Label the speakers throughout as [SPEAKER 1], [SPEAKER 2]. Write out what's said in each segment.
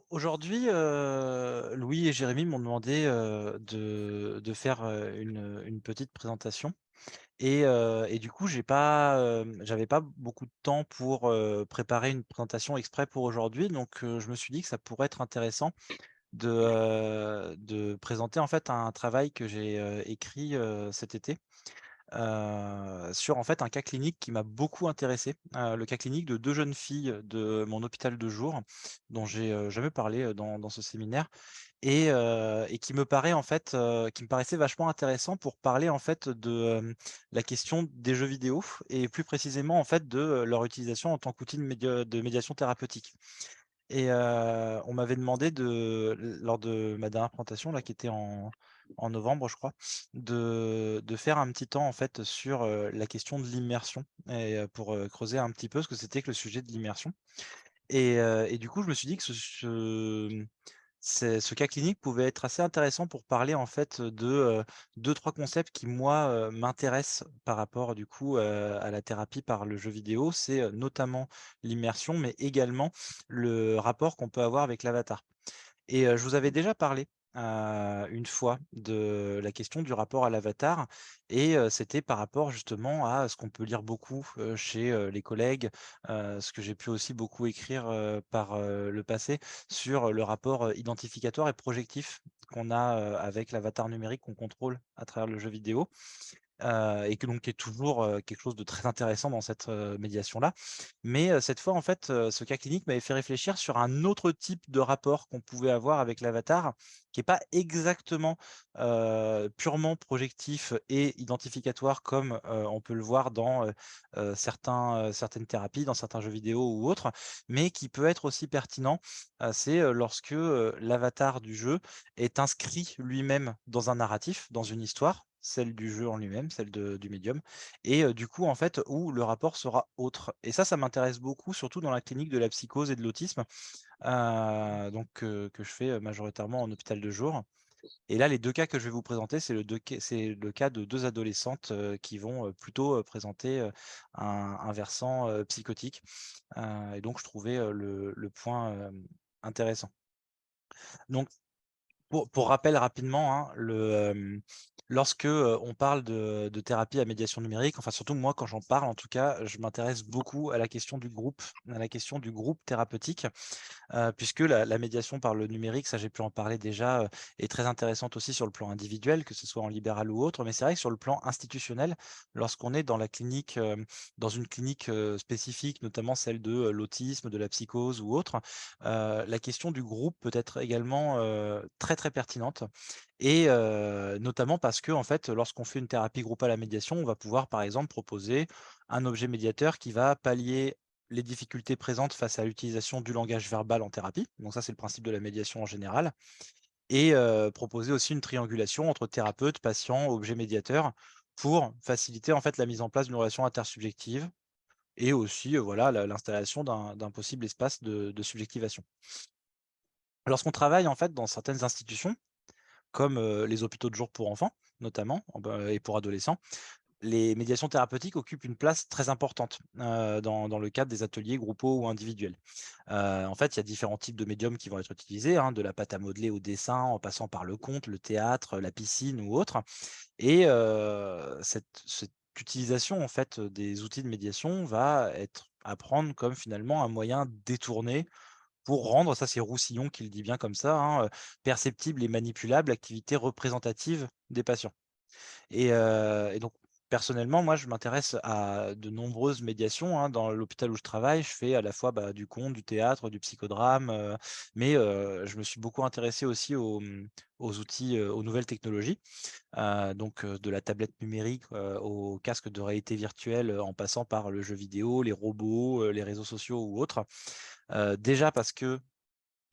[SPEAKER 1] Aujourd'hui, Louis et Jérémy m'ont demandé, de faire, une petite présentation et du coup, j'avais pas beaucoup de temps pour, préparer une présentation exprès pour aujourd'hui donc je me suis dit que ça pourrait être intéressant de présenter, en fait, un travail que j'ai, écrit, cet été, sur, en fait, un cas clinique qui m'a beaucoup intéressé, le cas clinique de 2 jeunes filles de mon hôpital de jour, dont j'ai, jamais parlé, dans ce séminaire et qui me paraît, en fait, qui me paraissait vachement intéressant pour parler, en fait, la question des jeux vidéo et plus précisément, en fait, de, leur utilisation en tant qu'outil de médiation thérapeutique. On m'avait demandé lors de ma dernière présentation là, qui était en novembre, je crois, de faire un petit temps en fait sur, la question de l'immersion pour, creuser un petit peu ce que c'était que le sujet de l'immersion et du coup, je me suis dit que ce cas clinique pouvait être assez intéressant pour parler en fait de, 2-3 concepts qui moi, m'intéressent par rapport du coup, à la thérapie par le jeu vidéo. C'est, notamment l'immersion, mais également le rapport qu'on peut avoir avec l'avatar. Je vous avais déjà parlé, une fois de la question du rapport à l'avatar c'était par rapport justement à ce qu'on peut lire beaucoup, chez, les collègues, ce que j'ai pu aussi beaucoup écrire, par, le passé sur le rapport, identificatoire et projectif qu'on a, avec l'avatar numérique qu'on contrôle à travers le jeu vidéo. Et que donc qui est toujours, quelque chose de très intéressant dans cette, médiation-là. Mais, cette fois, en fait, ce cas clinique m'avait fait réfléchir sur un autre type de rapport qu'on pouvait avoir avec l'avatar, qui est pas exactement, purement projectif et identificatoire comme, on peut le voir dans, certaines thérapies, dans certains jeux vidéo ou autres, mais qui peut être aussi pertinent. C'est, lorsque, l'avatar du jeu est inscrit lui-même dans un narratif, dans une histoire, celle du jeu en lui-même, celle du médium du coup, en fait, où le rapport sera autre et ça m'intéresse beaucoup, surtout dans la clinique de la psychose et de l'autisme, que je fais, majoritairement en hôpital de jour et là, les 2 cas que je vais vous présenter, c'est le cas de 2 adolescentes, qui vont, plutôt, présenter, un versant, psychotique, et donc je trouvais, le point, intéressant. Donc pour rappel rapidement, hein, lorsque, on parle de thérapie à médiation numérique, enfin surtout moi quand j'en parle en tout cas, je m'intéresse beaucoup à la question du groupe, à la question du groupe thérapeutique. Puisque la médiation par le numérique, ça j'ai pu en parler déjà, est très intéressante aussi sur le plan individuel, que ce soit en libéral ou autre. Mais c'est vrai que sur le plan institutionnel, lorsqu'on est dans la clinique, dans une clinique, spécifique, notamment celle de, l'autisme, de la psychose ou autre, la question du groupe peut être également, très, très pertinente notamment parce que en fait, lorsqu'on fait une thérapie groupe à la médiation, on va pouvoir par exemple proposer un objet médiateur qui va pallier les difficultés présentes face à l'utilisation du langage verbal en thérapie. Donc ça, c'est le principe de la médiation en général proposer aussi une triangulation entre thérapeute, patient, objet médiateur pour faciliter en fait la mise en place d'une relation intersubjective et aussi, voilà, l'installation d'un possible espace de subjectivation. Lorsqu'on travaille en fait dans certaines institutions comme, les hôpitaux de jour pour enfants notamment, et pour adolescents, les médiations thérapeutiques occupent une place très importante, dans le cadre des ateliers groupaux ou individuels. En fait, il y a différents types de médiums qui vont être utilisés, hein, de la pâte à modeler au dessin, en passant par le conte, le théâtre, la piscine ou autre cette utilisation, en fait, des outils de médiation va être à prendre comme finalement un moyen détourné pour rendre, ça c'est Roussillon qui le dit bien comme ça, hein, perceptible et manipulable l'activité représentative des patients. Donc personnellement, moi, je m'intéresse à de nombreuses médiations, hein. Dans l'hôpital où je travaille, je fais à la fois, bah, du conte, du théâtre, du psychodrame, je me suis beaucoup intéressé aussi aux outils, aux nouvelles technologies, de la tablette numérique, au casque de réalité virtuelle, en passant par le jeu vidéo, les robots, les réseaux sociaux ou autres. Déjà parce que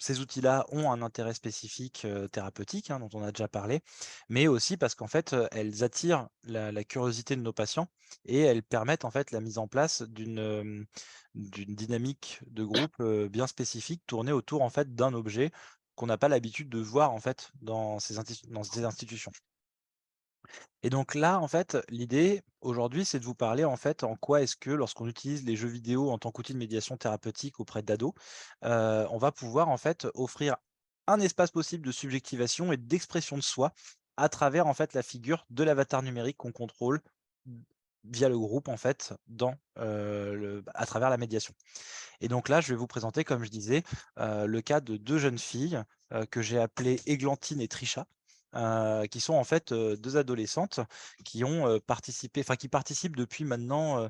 [SPEAKER 1] ces outils-là ont un intérêt spécifique, thérapeutique, hein, dont on a déjà parlé, mais aussi parce qu'en fait, elles attirent la curiosité de nos patients et elles permettent en fait la mise en place d'une dynamique de groupe, bien spécifique tournée autour en fait d'un objet qu'on n'a pas l'habitude de voir en fait dans ces institutions. Et donc là, en fait, l'idée aujourd'hui, c'est de vous parler, en fait, en quoi est-ce que lorsqu'on utilise les jeux vidéo en tant qu'outil de médiation thérapeutique auprès d'ados, on va pouvoir, en fait, offrir un espace possible de subjectivation et d'expression de soi à travers, en fait, la figure de l'avatar numérique qu'on contrôle via le groupe, en fait, à travers la médiation. Et donc là, je vais vous présenter, comme je disais, le cas de 2 jeunes filles, que j'ai appelées Églantine et Trisha, qui sont en fait, 2 adolescentes qui ont, qui participent depuis maintenant,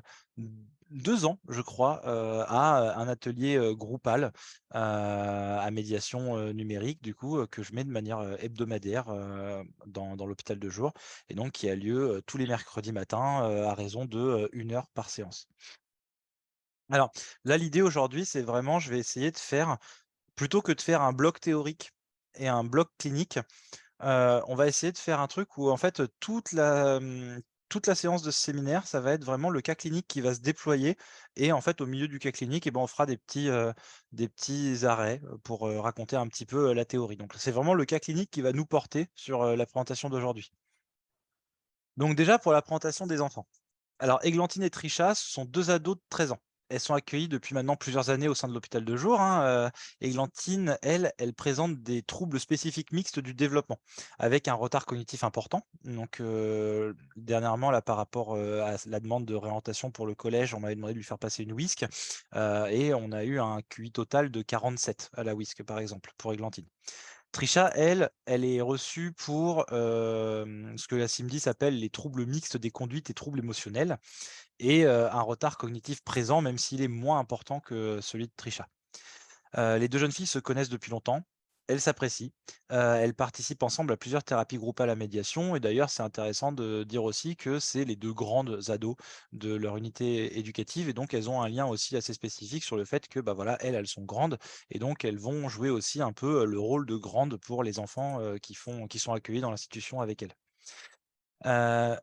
[SPEAKER 1] 2 ans, je crois, à, un atelier, Groupal, à médiation, numérique du coup, que je mets de manière, hebdomadaire, dans l'hôpital de jour et donc qui a lieu, tous les mercredis matins, à raison de, 1 heure par séance. Alors, là, l'idée aujourd'hui, c'est vraiment, je vais essayer de faire plutôt que de faire un bloc théorique et un bloc clinique, on va essayer de faire un truc où en fait, toute la séance de ce séminaire, ça va être vraiment le cas clinique qui va se déployer et en fait, au milieu du cas clinique et ben, on fera des petits arrêts, pour, raconter un petit peu, la théorie. Donc c'est vraiment le cas clinique qui va nous porter sur, la présentation d'aujourd'hui. Donc déjà pour la présentation des enfants. Alors, Églantine et Trisha, ce sont 2 ados de 13 ans. Elles sont accueillies depuis maintenant plusieurs années au sein de l'hôpital de jour, hein, Églantine, elle présente des troubles spécifiques mixtes du développement, avec un retard cognitif important. Donc, dernièrement, là, par rapport, à la demande de réorientation pour le collège, on m'avait demandé de lui faire passer une WISC, et on a eu un QI total de 47 à la WISC, par exemple, pour Églantine. Trisha, elle, elle est reçue pour, ce que la CIMDI s'appelle les troubles mixtes des conduites et troubles émotionnels et un retard cognitif présent, même s'il est moins important que celui de Trisha. Les 2 jeunes filles se connaissent depuis longtemps, elles s'apprécient, elles participent ensemble à plusieurs thérapies groupales à médiation et d'ailleurs, c'est intéressant de dire aussi que c'est les 2 grandes ados de leur unité éducative et donc elles ont un lien aussi assez spécifique sur le fait que, bah, voilà, elles sont grandes et donc elles vont jouer aussi un peu, le rôle de grandes pour les enfants, qui sont accueillis dans l'institution avec elles. Heu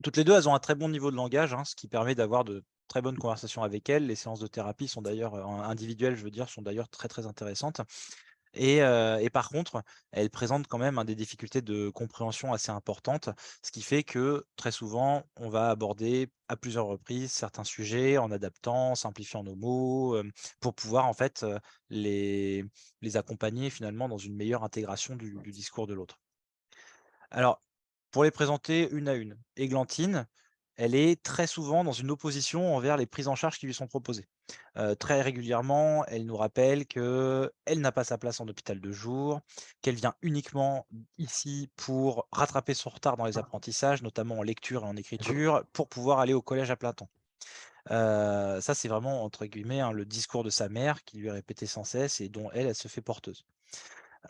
[SPEAKER 1] Toutes les 2, elles ont un très bon niveau de langage, hein, ce qui permet d'avoir de très bonnes conversations avec elles. Les séances de thérapie sont d'ailleurs, individuelles, je veux dire, sont d'ailleurs très, très intéressantes et par contre, elles présentent quand même, hein, des difficultés de compréhension assez importantes, ce qui fait que, très souvent, on va aborder à plusieurs reprises certains sujets en adaptant, en simplifiant nos mots, pour pouvoir en fait, les les accompagner finalement dans une meilleure intégration du discours de l'autre. Alors, pour les présenter une à une, Églantine, elle est très souvent dans une opposition envers les prises en charge qui lui sont proposées. Très régulièrement, elle nous rappelle qu'elle n'a pas sa place en hôpital de jour, qu'elle vient uniquement ici pour rattraper son retard dans les apprentissages, notamment en lecture et en écriture, pour pouvoir aller au collège à plein temps. Ça, c'est vraiment entre guillemets, hein, le discours de sa mère qui lui est répété sans cesse et dont elle se fait porteuse.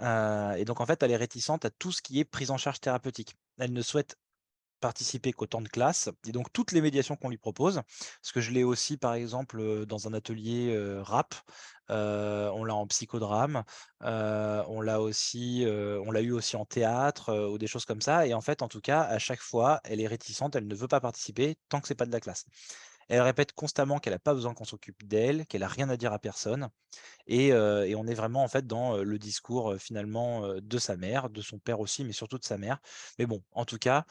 [SPEAKER 1] Et donc en fait, elle est réticente à tout ce qui est prise en charge thérapeutique. Elle ne souhaite participer qu'au temps de classe et donc toutes les médiations qu'on lui propose, parce que je l'ai aussi par exemple, dans un atelier, rap, on l'a en psychodrame, on l'a eu aussi en théâtre, ou des choses comme ça et en fait, en tout cas, à chaque fois, elle est réticente, elle ne veut pas participer tant que c'est pas de la classe. Elle répète constamment qu'elle a pas besoin qu'on s'occupe d'elle, qu'elle a rien à dire à personne et on est vraiment en fait dans, le discours, finalement, de sa mère, de son père aussi, mais surtout de sa mère. Mais bon, en tout cas,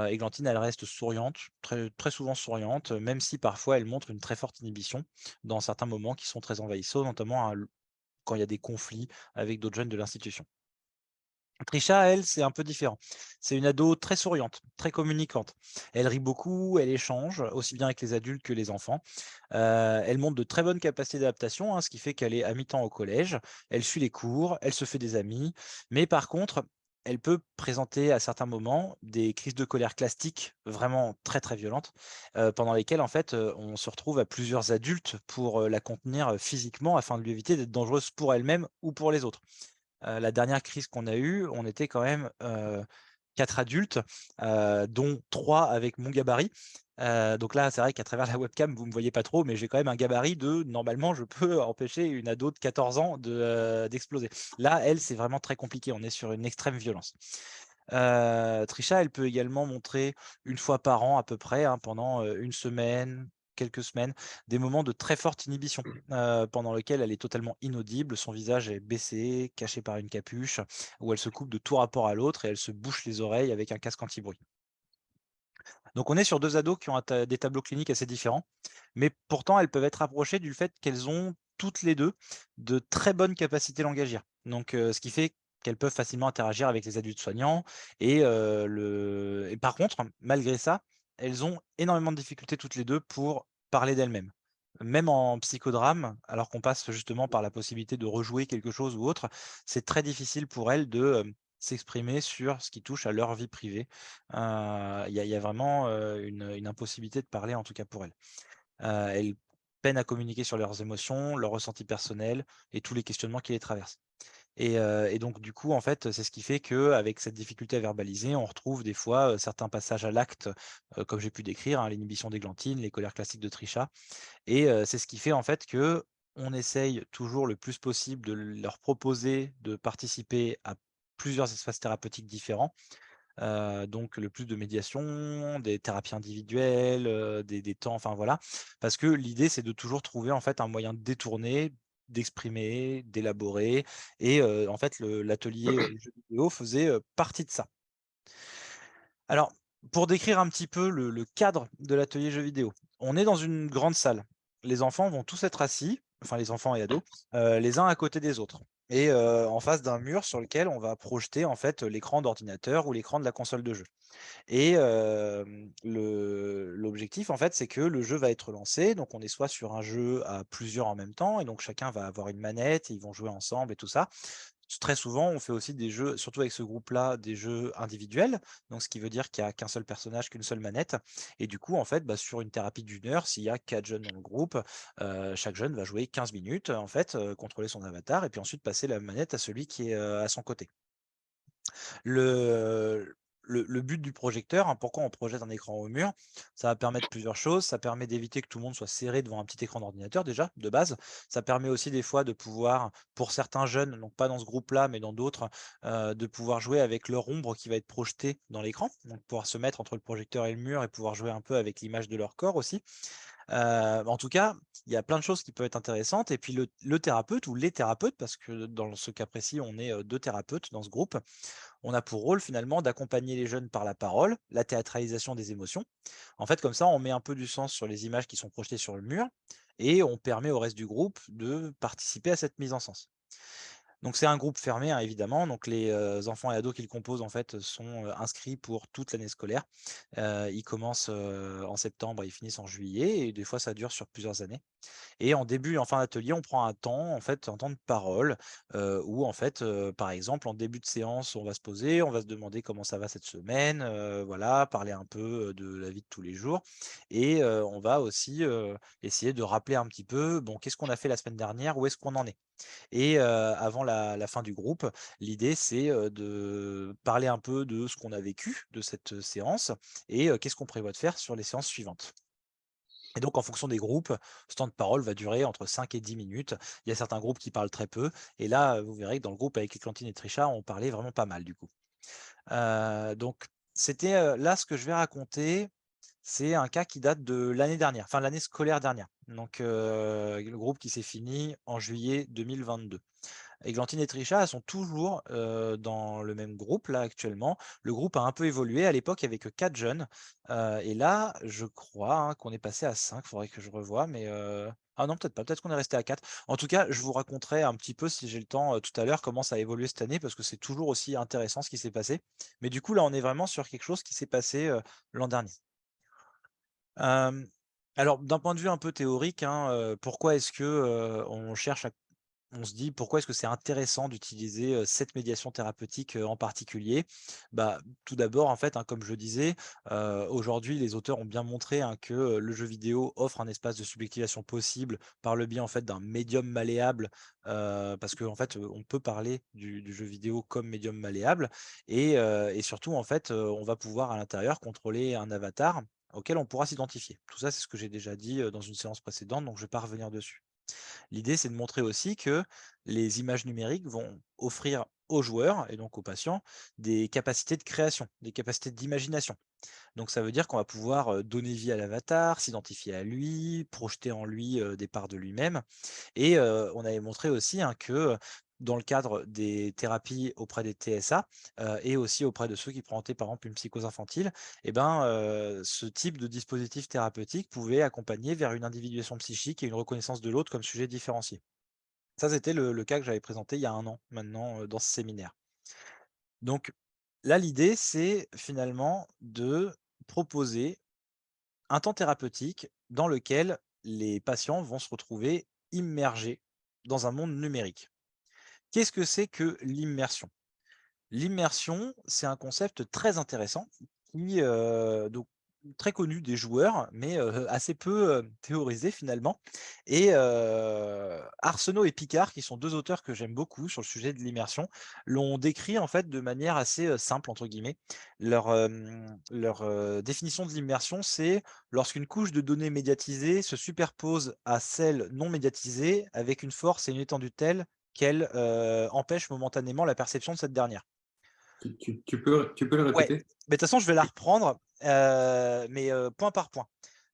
[SPEAKER 1] Églantine, elle reste souriante, très très souvent souriante, même si parfois elle montre une très forte inhibition dans certains moments qui sont très envahissants, notamment quand il y a des conflits avec d'autres jeunes de l'institution. Trisha, elle, c'est un peu différent. C'est une ado très souriante, très communicante. Elle rit beaucoup, elle échange, aussi bien avec les adultes que les enfants. Elle montre de très bonnes capacités d'adaptation, hein, ce qui fait qu'elle est à mi-temps au collège. Elle suit les cours, elle se fait des amis. Mais par contre, elle peut présenter à certains moments des crises de colère classiques, vraiment très très violentes, pendant lesquelles en fait on se retrouve à plusieurs adultes pour la contenir physiquement afin de lui éviter d'être dangereuse pour elle-même ou pour les autres. La dernière crise qu'on a eue, on était quand même, 4 adultes, dont 3 avec mon gabarit. Donc là, c'est vrai qu'à travers la webcam, vous me voyez pas trop, mais j'ai quand même un gabarit de normalement, je peux empêcher une ado de 14 ans d'exploser. Là, elle, c'est vraiment très compliqué, on est sur une extrême violence. Trisha, elle peut également montrer une fois par an à peu près, hein, pendant, 1 semaine, quelques semaines, des moments de très forte inhibition, pendant lesquels elle est totalement inaudible, son visage est baissé, caché par une capuche, où elle se coupe de tout rapport à l'autre et elle se bouche les oreilles avec un casque anti-bruit. Donc on est sur 2 ados qui ont un ta des tableaux cliniques assez différents, mais pourtant elles peuvent être rapprochées du fait qu'elles ont toutes les 2 de très bonnes capacités langagières. Donc ce qui fait qu'elles peuvent facilement interagir avec les adultes soignants et par contre, malgré ça, elles ont énormément de difficultés toutes les 2 pour parler d'elles-mêmes. Même en psychodrame, alors qu'on passe justement par la possibilité de rejouer quelque chose ou autre, c'est très difficile pour elles de, s'exprimer sur ce qui touche à leur vie privée. Il y a vraiment, une impossibilité de parler, en tout cas pour elles. Elles peinent à communiquer sur leurs émotions, leurs ressentis personnels et tous les questionnements qui les traversent. Et donc du coup, en fait, c'est ce qui fait qu'avec cette difficulté à verbaliser, on retrouve des fois, certains passages à l'acte, comme j'ai pu décrire, hein, l'inhibition d'églantine, les colères classiques de Trisha. Et c'est ce qui fait en fait que on essaye toujours le plus possible de leur proposer de participer à plusieurs espaces thérapeutiques différents. Donc le plus de médiation, des thérapies individuelles, des temps, enfin voilà. Parce que l'idée, c'est de toujours trouver en fait un moyen détourné d'exprimer, d'élaborer et en fait l'atelier, jeux vidéo faisait, partie de ça. Alors, pour décrire un petit peu le cadre de l'atelier jeux vidéo, on est dans une grande salle. Les enfants vont tous être assis, enfin les enfants et ados, les uns à côté des autres et en face d'un mur sur lequel on va projeter en fait l'écran d'ordinateur ou l'écran de la console de jeu. Et l'objectif en fait, c'est que le jeu va être lancé, donc on est soit sur un jeu à plusieurs en même temps et donc chacun va avoir une manette et ils vont jouer ensemble et tout ça. Très souvent, on fait aussi des jeux, surtout avec ce groupe-là, des jeux individuels, donc ce qui veut dire qu'il y a qu'un seul personnage, qu'une seule manette et du coup, en fait, bah, sur une thérapie d'une heure, s'il y a 4 jeunes dans le groupe, chaque jeune va jouer 15 minutes, en fait, contrôler son avatar et puis ensuite passer la manette à celui qui est, à son côté. Le le but du projecteur, hein, pourquoi on projette un écran au mur? Ça va permettre plusieurs choses. Ça permet d'éviter que tout le monde soit serré devant un petit écran d'ordinateur déjà, de base. Ça permet aussi des fois de pouvoir, pour certains jeunes, donc pas dans ce groupe-là, mais dans d'autres, de pouvoir jouer avec leur ombre qui va être projetée dans l'écran. Donc pouvoir se mettre entre le projecteur et le mur et pouvoir jouer un peu avec l'image de leur corps aussi. En tout cas, il y a plein de choses qui peuvent être intéressantes et puis le thérapeute ou les thérapeutes, parce que dans ce cas précis, on est, 2 thérapeutes dans ce groupe, on a pour rôle finalement d'accompagner les jeunes par la parole, la théâtralisation des émotions. En fait, comme ça, on met un peu du sens sur les images qui sont projetées sur le mur et on permet au reste du groupe de participer à cette mise en sens. Donc c'est un groupe fermé, hein, évidemment, donc les, enfants et ados qui le composent, en fait, sont, inscrits pour toute l'année scolaire. Ils commencent, en septembre et ils finissent en juillet et des fois ça dure sur plusieurs années. Et en début et en fin d'atelier, on prend un temps, en fait, un temps de parole, où en fait, par exemple, en début de séance, on va se poser, on va se demander comment ça va cette semaine, voilà, parler un peu, de la vie de tous les jours et on va aussi, essayer de rappeler un petit peu, bon, qu'est-ce qu'on a fait la semaine dernière? Où est-ce qu'on en est? Et avant la fin du groupe, l'idée c'est, de parler un peu de ce qu'on a vécu de cette, séance et qu'est-ce qu'on prévoit de faire sur les séances suivantes. Et donc, en fonction des groupes, ce temps de parole va durer entre 5 et 10 minutes. Il y a certains groupes qui parlent très peu. Et là, vous verrez que dans le groupe avec Églantine et Trisha, on parlait vraiment pas mal du coup. Donc, c'était là, ce que je vais raconter, c'est un cas qui date de l'année dernière, enfin l'année scolaire dernière. Donc, le groupe qui s'est fini en juillet 2022. Églantine et Trisha, elles sont toujours, dans le même groupe là actuellement. Le groupe a un peu évolué. À l'époque, il y avait que 4 jeunes, et là, je crois, hein, qu'on est passé à 5. Faudrait que je revoie, mais, ah non, peut-être pas, peut-être qu'on est resté à 4. En tout cas, je vous raconterai un petit peu, si j'ai le temps, tout à l'heure, comment ça a évolué cette année, parce que c'est toujours aussi intéressant ce qui s'est passé. Mais du coup, là, on est vraiment sur quelque chose qui s'est passé, l'an dernier. Hem, alors d'un point de vue un peu théorique, hein, pourquoi est-ce que, on se dit: «Pourquoi est-ce que c'est intéressant d'utiliser, cette médiation thérapeutique, en particulier?» Bah, tout d'abord, en fait, hein, comme je le disais, aujourd'hui, les auteurs ont bien montré, hein, que, le jeu vidéo offre un espace de subjectivation possible par le biais, en fait, d'un médium malléable, parce qu'en fait, on peut parler du jeu vidéo comme médium malléable et surtout, en fait, on va pouvoir à l'intérieur contrôler un avatar auquel on pourra s'identifier. Tout ça, c'est ce que j'ai déjà dit, dans une séance précédente, donc je ne vais pas revenir dessus. L'idée, c'est de montrer aussi que les images numériques vont offrir aux joueurs et donc aux patients des capacités de création, des capacités d'imagination. Donc ça veut dire qu'on va pouvoir, donner vie à l'avatar, s'identifier à lui, projeter en lui, des parts de lui-même et on avait montré aussi, hein, que, dans le cadre des thérapies auprès des TSA, et aussi auprès de ceux qui présentaient par exemple une psychose infantile et ben, ce type de dispositif thérapeutique pouvait accompagner vers une individuation psychique et une reconnaissance de l'autre comme sujet différencié. Ça, c'était le cas que j'avais présenté il y a 1 an maintenant, dans ce séminaire. Donc là, l'idée, c'est finalement de proposer un temps thérapeutique dans lequel les patients vont se retrouver immergés dans un monde numérique. Qu'est-ce que c'est que l'immersion? L'immersion, c'est un concept très intéressant qui, donc très connu des joueurs, mais assez peu, théorisé finalement et Arsenault et Picard, qui sont 2 auteurs que j'aime beaucoup sur le sujet de l'immersion, l'ont décrit en fait de manière assez, «simple» entre guillemets. Leur définition de l'immersion, c'est lorsqu'une couche de données médiatisées se superpose à celle non médiatisée avec une force et une étendue telle qu'elle, empêche momentanément la perception de cette dernière.
[SPEAKER 2] Tu peux le
[SPEAKER 1] Ouais,
[SPEAKER 2] répéter?
[SPEAKER 1] mais de toute façon, je vais la reprendre, mais point par point.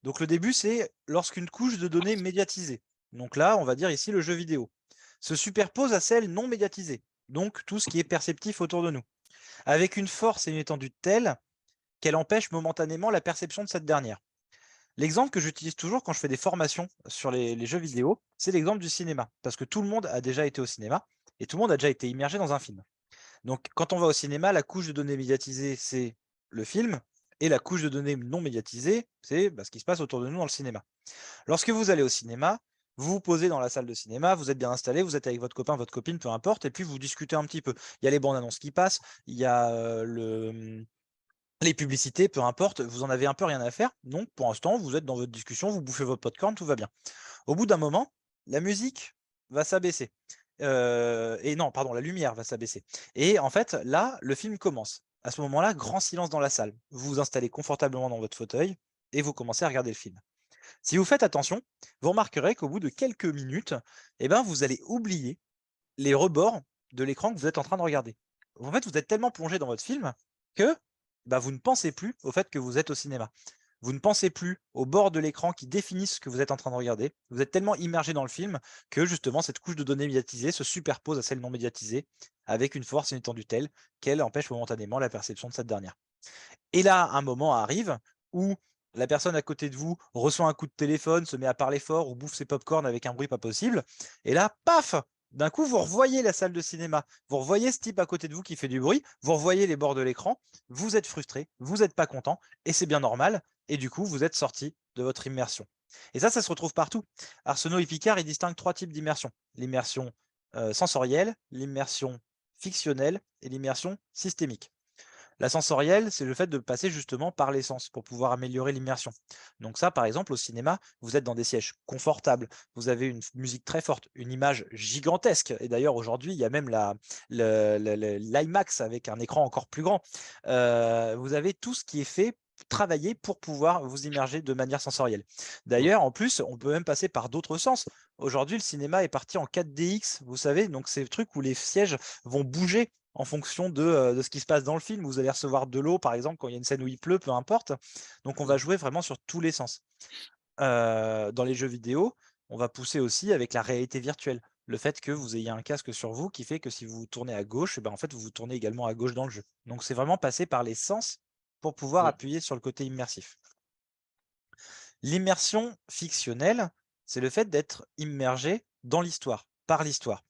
[SPEAKER 1] Donc le début, c'est lorsqu'une couche de données médiatisée, donc là, on va dire ici le jeu vidéo, se superpose à celle non médiatisée, donc tout ce qui est perceptif autour de nous, avec une force et une étendue telle qu'elle empêche momentanément la perception de cette dernière. L'exemple que j'utilise toujours quand je fais des formations sur les jeux vidéo, c'est l'exemple du cinéma, parce que tout le monde a déjà été au cinéma et tout le monde a déjà été immergé dans un film. Donc, quand on va au cinéma, la couche de données médiatisée, c'est le film et la couche de données non médiatisée, c'est, bah, ce qui se passe autour de nous dans le cinéma. Lorsque vous allez au cinéma, vous vous posez dans la salle de cinéma, vous êtes bien installé, vous êtes avec votre copain, votre copine, peu importe, et puis vous discutez un petit peu. Il y a les bandes annonces qui passent, il y a les publicités, peu importe, vous en avez un peu rien à faire. Donc, pour l'instant, vous êtes dans votre discussion, vous bouffez votre popcorn, tout va bien. Au bout d'un moment, la musique va s'abaisser. Et non, pardon, la lumière va s'abaisser. Et en fait, là, le film commence. À ce moment-là, grand silence dans la salle. Vous vous installez confortablement dans votre fauteuil et vous commencez à regarder le film. Si vous faites attention, vous remarquerez qu'au bout de quelques minutes, eh ben, vous allez oublier les rebords de l'écran que vous êtes en train de regarder. En fait, vous êtes tellement plongé dans votre film que bah, vous ne pensez plus au fait que vous êtes au cinéma. Vous ne pensez plus au bord de l'écran qui définissent ce que vous êtes en train de regarder. Vous êtes tellement immergé dans le film que justement cette couche de données médiatisée se superpose à celle non médiatisée avec une force et une étendue telle qu'elle empêche momentanément la perception de cette dernière. Et là, un moment arrive où la personne à côté de vous reçoit un coup de téléphone, se met à parler fort ou bouffe ses pop-corn avec un bruit pas possible. Et là, paf! D'un coup, vous revoyez la salle de cinéma. Vous revoyez ce type à côté de vous qui fait du bruit. Vous revoyez les bords de l'écran. Vous êtes frustré, vous n'êtes pas content. Et c'est bien normal. Et du coup, vous êtes sorti de votre immersion. Et ça se retrouve partout. Arsenault et Picard, ils distinguent 3 types d'immersion. L'immersion sensorielle, l'immersion fictionnelle et l'immersion systémique. La sensorielle, c'est le fait de passer justement par les sens pour pouvoir améliorer l'immersion. Donc ça, par exemple, au cinéma, vous êtes dans des sièges confortables, vous avez une musique très forte, une image gigantesque. Et d'ailleurs, aujourd'hui, il y a même l'IMAX avec un écran encore plus grand. Vous avez tout ce qui est fait travailler pour pouvoir vous immerger de manière sensorielle. D'ailleurs, en plus, on peut même passer par d'autres sens. Aujourd'hui, le cinéma est parti en 4DX, vous savez, donc c'est le truc où les sièges vont bouger en fonction de ce qui se passe dans le film. Vous allez recevoir de l'eau, par exemple, quand il y a une scène où il pleut, peu importe. Donc on va jouer vraiment sur tous les sens. Dans les jeux vidéo, on va pousser aussi avec la réalité virtuelle. Le fait que vous ayez un casque sur vous qui fait que si vous vous tournez à gauche, eh ben, en fait, vous vous tournez également à gauche dans le jeu. Donc c'est vraiment passer par les sens pour pouvoir
[SPEAKER 2] Ouais.
[SPEAKER 1] appuyer sur le côté immersif. L'immersion fictionnelle, c'est le fait d'être immergé dans l'histoire, par l'histoire.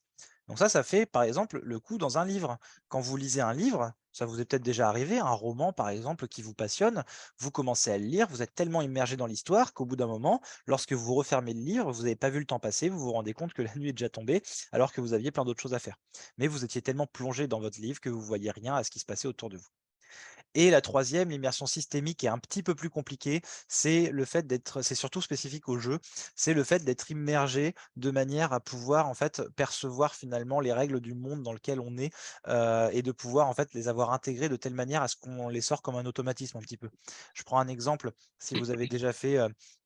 [SPEAKER 1] Donc ça fait par exemple le coup dans un livre. Quand vous lisez un livre, ça vous est peut-être déjà arrivé, un roman par exemple qui vous passionne, vous commencez à le lire, vous êtes tellement immergé dans l'histoire qu'au bout d'un moment, lorsque vous refermez le livre, vous n'avez pas vu le temps passer, vous vous rendez compte que la nuit est déjà tombée alors que vous aviez plein d'autres choses à faire. Mais vous étiez tellement plongé dans votre livre que vous voyez rien à ce qui se passait autour de vous. Et la troisième, l'immersion systémique est un petit peu plus compliquée, c'est surtout spécifique au jeu, c'est le fait d'être immergé de manière à pouvoir en fait percevoir finalement les règles du monde dans lequel on est, et de pouvoir en fait les avoir intégrées de telle manière à ce qu'on les sort comme un automatisme un petit peu. Je prends un exemple, si vous avez déjà fait,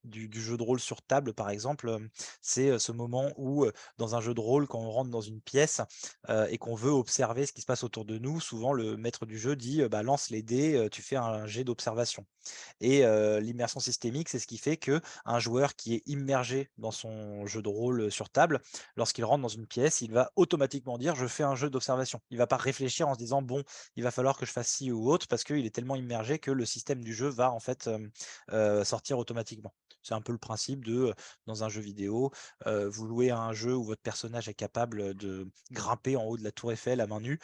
[SPEAKER 1] du jeu de rôle sur table par exemple, c'est, ce moment où, dans un jeu de rôle quand on rentre dans une pièce, et qu'on veut observer ce qui se passe autour de nous, souvent le maître du jeu dit, «Bah, lance les dés, tu fais un jet d'observation». Et l'immersion systémique, c'est ce qui fait que un joueur qui est immergé dans son jeu de rôle, sur table, lorsqu'il rentre dans une pièce, il va automatiquement dire: «Je fais un jeu d'observation». Il va pas réfléchir en se disant: «Bon, il va falloir que je fasse ci ou autre», parce qu'il est tellement immergé que le système du jeu va en fait, sortir automatiquement. C'est un peu le principe de, dans un jeu vidéo, vous louez à un jeu où votre personnage est capable, de grimper en haut de la tour Eiffel à main nue,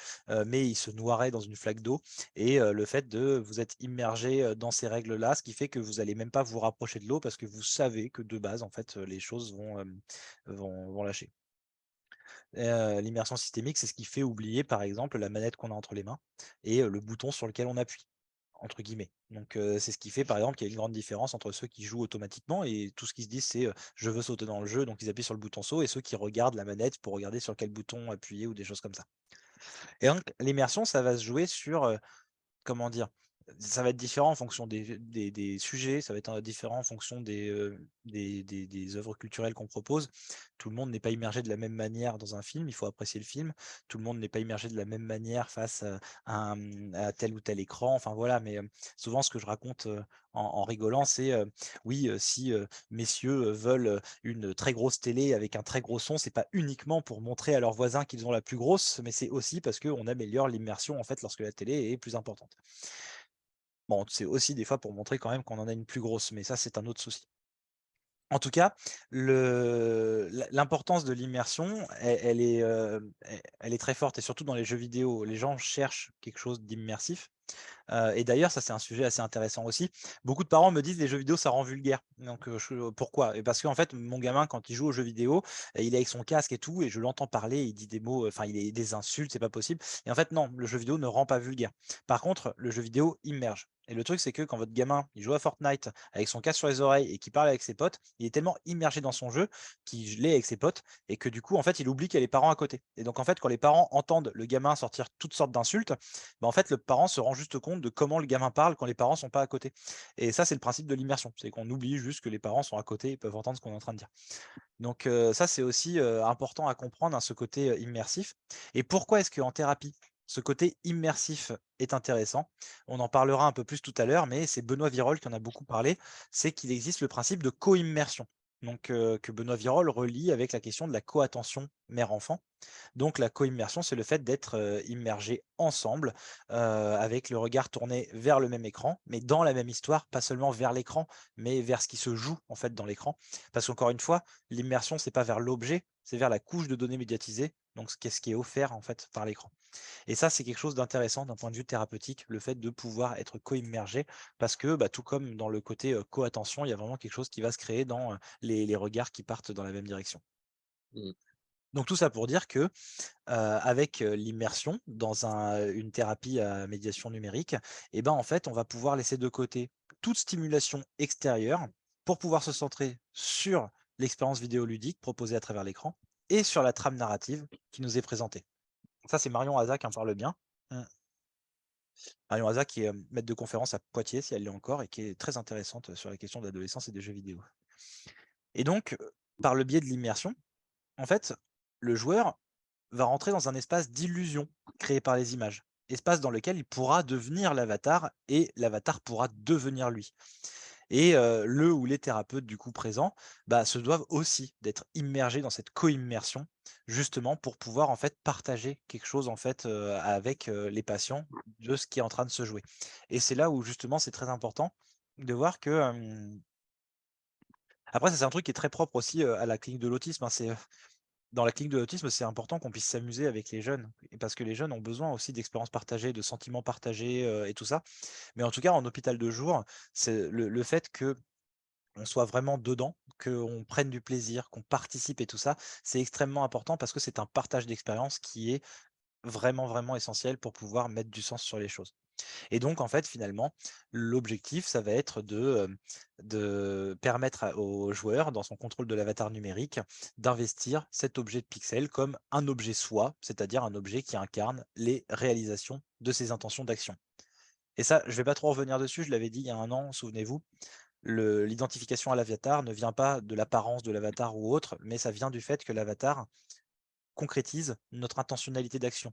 [SPEAKER 1] mais il se noierait dans une flaque d'eau et le fait de vous être immergé, dans ces règles-là, ce qui fait que vous allez même pas vous rapprocher de l'eau parce que vous savez que de base, en fait, les choses vont lâcher. Et l'immersion systémique, c'est ce qui fait oublier, par exemple, la manette qu'on a entre les mains et le bouton sur lequel on appuie, entre guillemets. Donc c'est ce qui fait, par exemple, qu'il y a une grande différence entre ceux qui jouent automatiquement et tout ce qu'ils se disent, c'est, «Je veux sauter dans le jeu», donc ils appuient sur le bouton saut et ceux qui regardent la manette pour regarder sur quel bouton appuyer ou des choses comme ça. Et donc l'immersion, ça va se jouer sur, comment dire? Ça va être différent en fonction des sujets, ça va être, différent en fonction des œuvres culturelles qu'on propose. Tout le monde n'est pas immergé de la même manière dans un film, il faut apprécier le film. Tout le monde n'est pas immergé de la même manière face, à tel ou tel écran, enfin voilà. Mais, souvent ce que je raconte, en rigolant, c'est, oui, si, messieurs, veulent, une très grosse télé avec un très gros son, c'est pas uniquement pour montrer à leurs voisins qu'ils ont la plus grosse, mais c'est aussi parce qu'on améliore l'immersion, en fait, lorsque la télé est plus importante. Bon, c'est aussi des fois pour montrer quand même qu'on en a une plus grosse, mais ça, c'est un autre souci. En tout cas, l'importance de l'immersion, elle est très forte et surtout dans les jeux vidéo. Les gens cherchent quelque chose d'immersif. Et d'ailleurs, ça, c'est un sujet assez intéressant aussi. Beaucoup de parents me disent: «Les jeux vidéo, ça rend vulgaire». Donc, pourquoi? Et parce qu'en fait, mon gamin, quand il joue aux jeux vidéo, il est avec son casque et tout et je l'entends parler, il dit des mots, enfin, il est des insultes, c'est pas possible. Et en fait, non, le jeu vidéo ne rend pas vulgaire. Par contre, le jeu vidéo immerge. Et le truc, c'est que quand votre gamin, il joue à Fortnite avec son casque sur les oreilles et qu'il parle avec ses potes, il est tellement immergé dans son jeu qu'il l'est avec ses potes et que du coup, en fait, il oublie qu'il y a les parents à côté. Et donc, en fait, quand les parents entendent le gamin sortir toutes sortes d'insultes, bah, en fait, le parent se rend juste compte de comment le gamin parle quand les parents sont pas à côté. Et ça, c'est le principe de l'immersion. C'est qu'on oublie juste que les parents sont à côté et peuvent entendre ce qu'on est en train de dire. Donc ça, c'est aussi, important à comprendre, hein, ce côté, immersif. Et pourquoi est-ce qu'en thérapie, ce côté immersif est intéressant? On en parlera un peu plus tout à l'heure, mais c'est Benoît Virol qui en a beaucoup parlé. C'est qu'il existe le principe de co-immersion. Donc que Benoît Virol relie avec la question de la co-attention mère-enfant. Donc la co-immersion, c'est le fait d'être, immergés ensemble, avec le regard tourné vers le même écran, mais dans la même histoire, pas seulement vers l'écran, mais vers ce qui se joue, en fait, dans l'écran. Parce qu'encore une fois, l'immersion, c'est pas vers l'objet, c'est vers la couche de données médiatisées, donc ce qui est offert, en fait, par l'écran. Et ça, c'est quelque chose d'intéressant d'un point de vue thérapeutique, le fait de pouvoir être co-immergé parce que, bah, tout comme dans le côté, co-attention, il y a vraiment quelque chose qui va se créer dans, les regards qui partent dans la même direction.
[SPEAKER 2] Mmh.
[SPEAKER 1] Donc tout ça pour dire que, avec, l'immersion dans une thérapie à médiation numérique et ben, en fait, on va pouvoir laisser de côté toute stimulation extérieure pour pouvoir se centrer sur l'expérience vidéoludique proposée à travers l'écran et sur la trame narrative qui nous est présentée. Ça, c'est Marion Hazak qui en parle bien. Mmh. Marion Hazak qui est, maître de conférence à Poitiers, si elle l'est encore, et qui est très intéressante sur la question de l'adolescence et des jeux vidéo. Et donc, par le biais de l'immersion, en fait, le joueur va rentrer dans un espace d'illusion créé par les images. Espace dans lequel il pourra devenir l'avatar et l'avatar pourra devenir lui. Et le ou les thérapeutes du coup présents, bah, se doivent aussi d'être immergés dans cette co-immersion, justement pour pouvoir en fait partager quelque chose en fait, avec, les patients de ce qui est en train de se jouer. Et c'est là où justement c'est très important de voir que, après ça c'est un truc qui est très propre aussi, à la clinique de l'autisme, hein, c'est, dans la clinique de l'autisme, c'est important qu'on puisse s'amuser avec les jeunes et parce que les jeunes ont besoin aussi d'expériences partagées, de sentiments partagés, et tout ça. Mais en tout cas, en hôpital de jour, c'est le fait qu'on soit vraiment dedans, qu'on prenne du plaisir, qu'on participe et tout ça, c'est extrêmement important parce que c'est un partage d'expérience qui est vraiment, vraiment essentiel pour pouvoir mettre du sens sur les choses. Et donc, en fait, finalement, l'objectif, ça va être de permettre au joueur, dans son contrôle de l'avatar numérique, d'investir cet objet de pixel comme un objet soi, c'est-à-dire un objet qui incarne les réalisations de ses intentions d'action. Et ça, je ne vais pas trop revenir dessus, je l'avais dit il y a un an, souvenez-vous, l'identification à l'avatar ne vient pas de l'apparence de l'avatar ou autre, mais ça vient du fait que l'avatar concrétise notre intentionnalité d'action.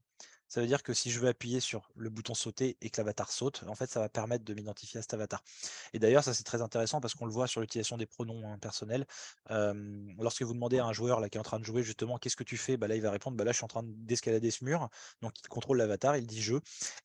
[SPEAKER 1] Ça veut dire que si je veux appuyer sur le bouton sauter et que l'avatar saute, en fait, ça va permettre de m'identifier à cet avatar. Et d'ailleurs, ça c'est très intéressant parce qu'on le voit sur l'utilisation des pronoms personnels. Lorsque vous demandez à un joueur là, qui est en train de jouer justement qu'est-ce que tu fais, bah, là il va répondre bah, là je suis en train d'escalader ce mur. Donc il contrôle l'avatar, il dit je.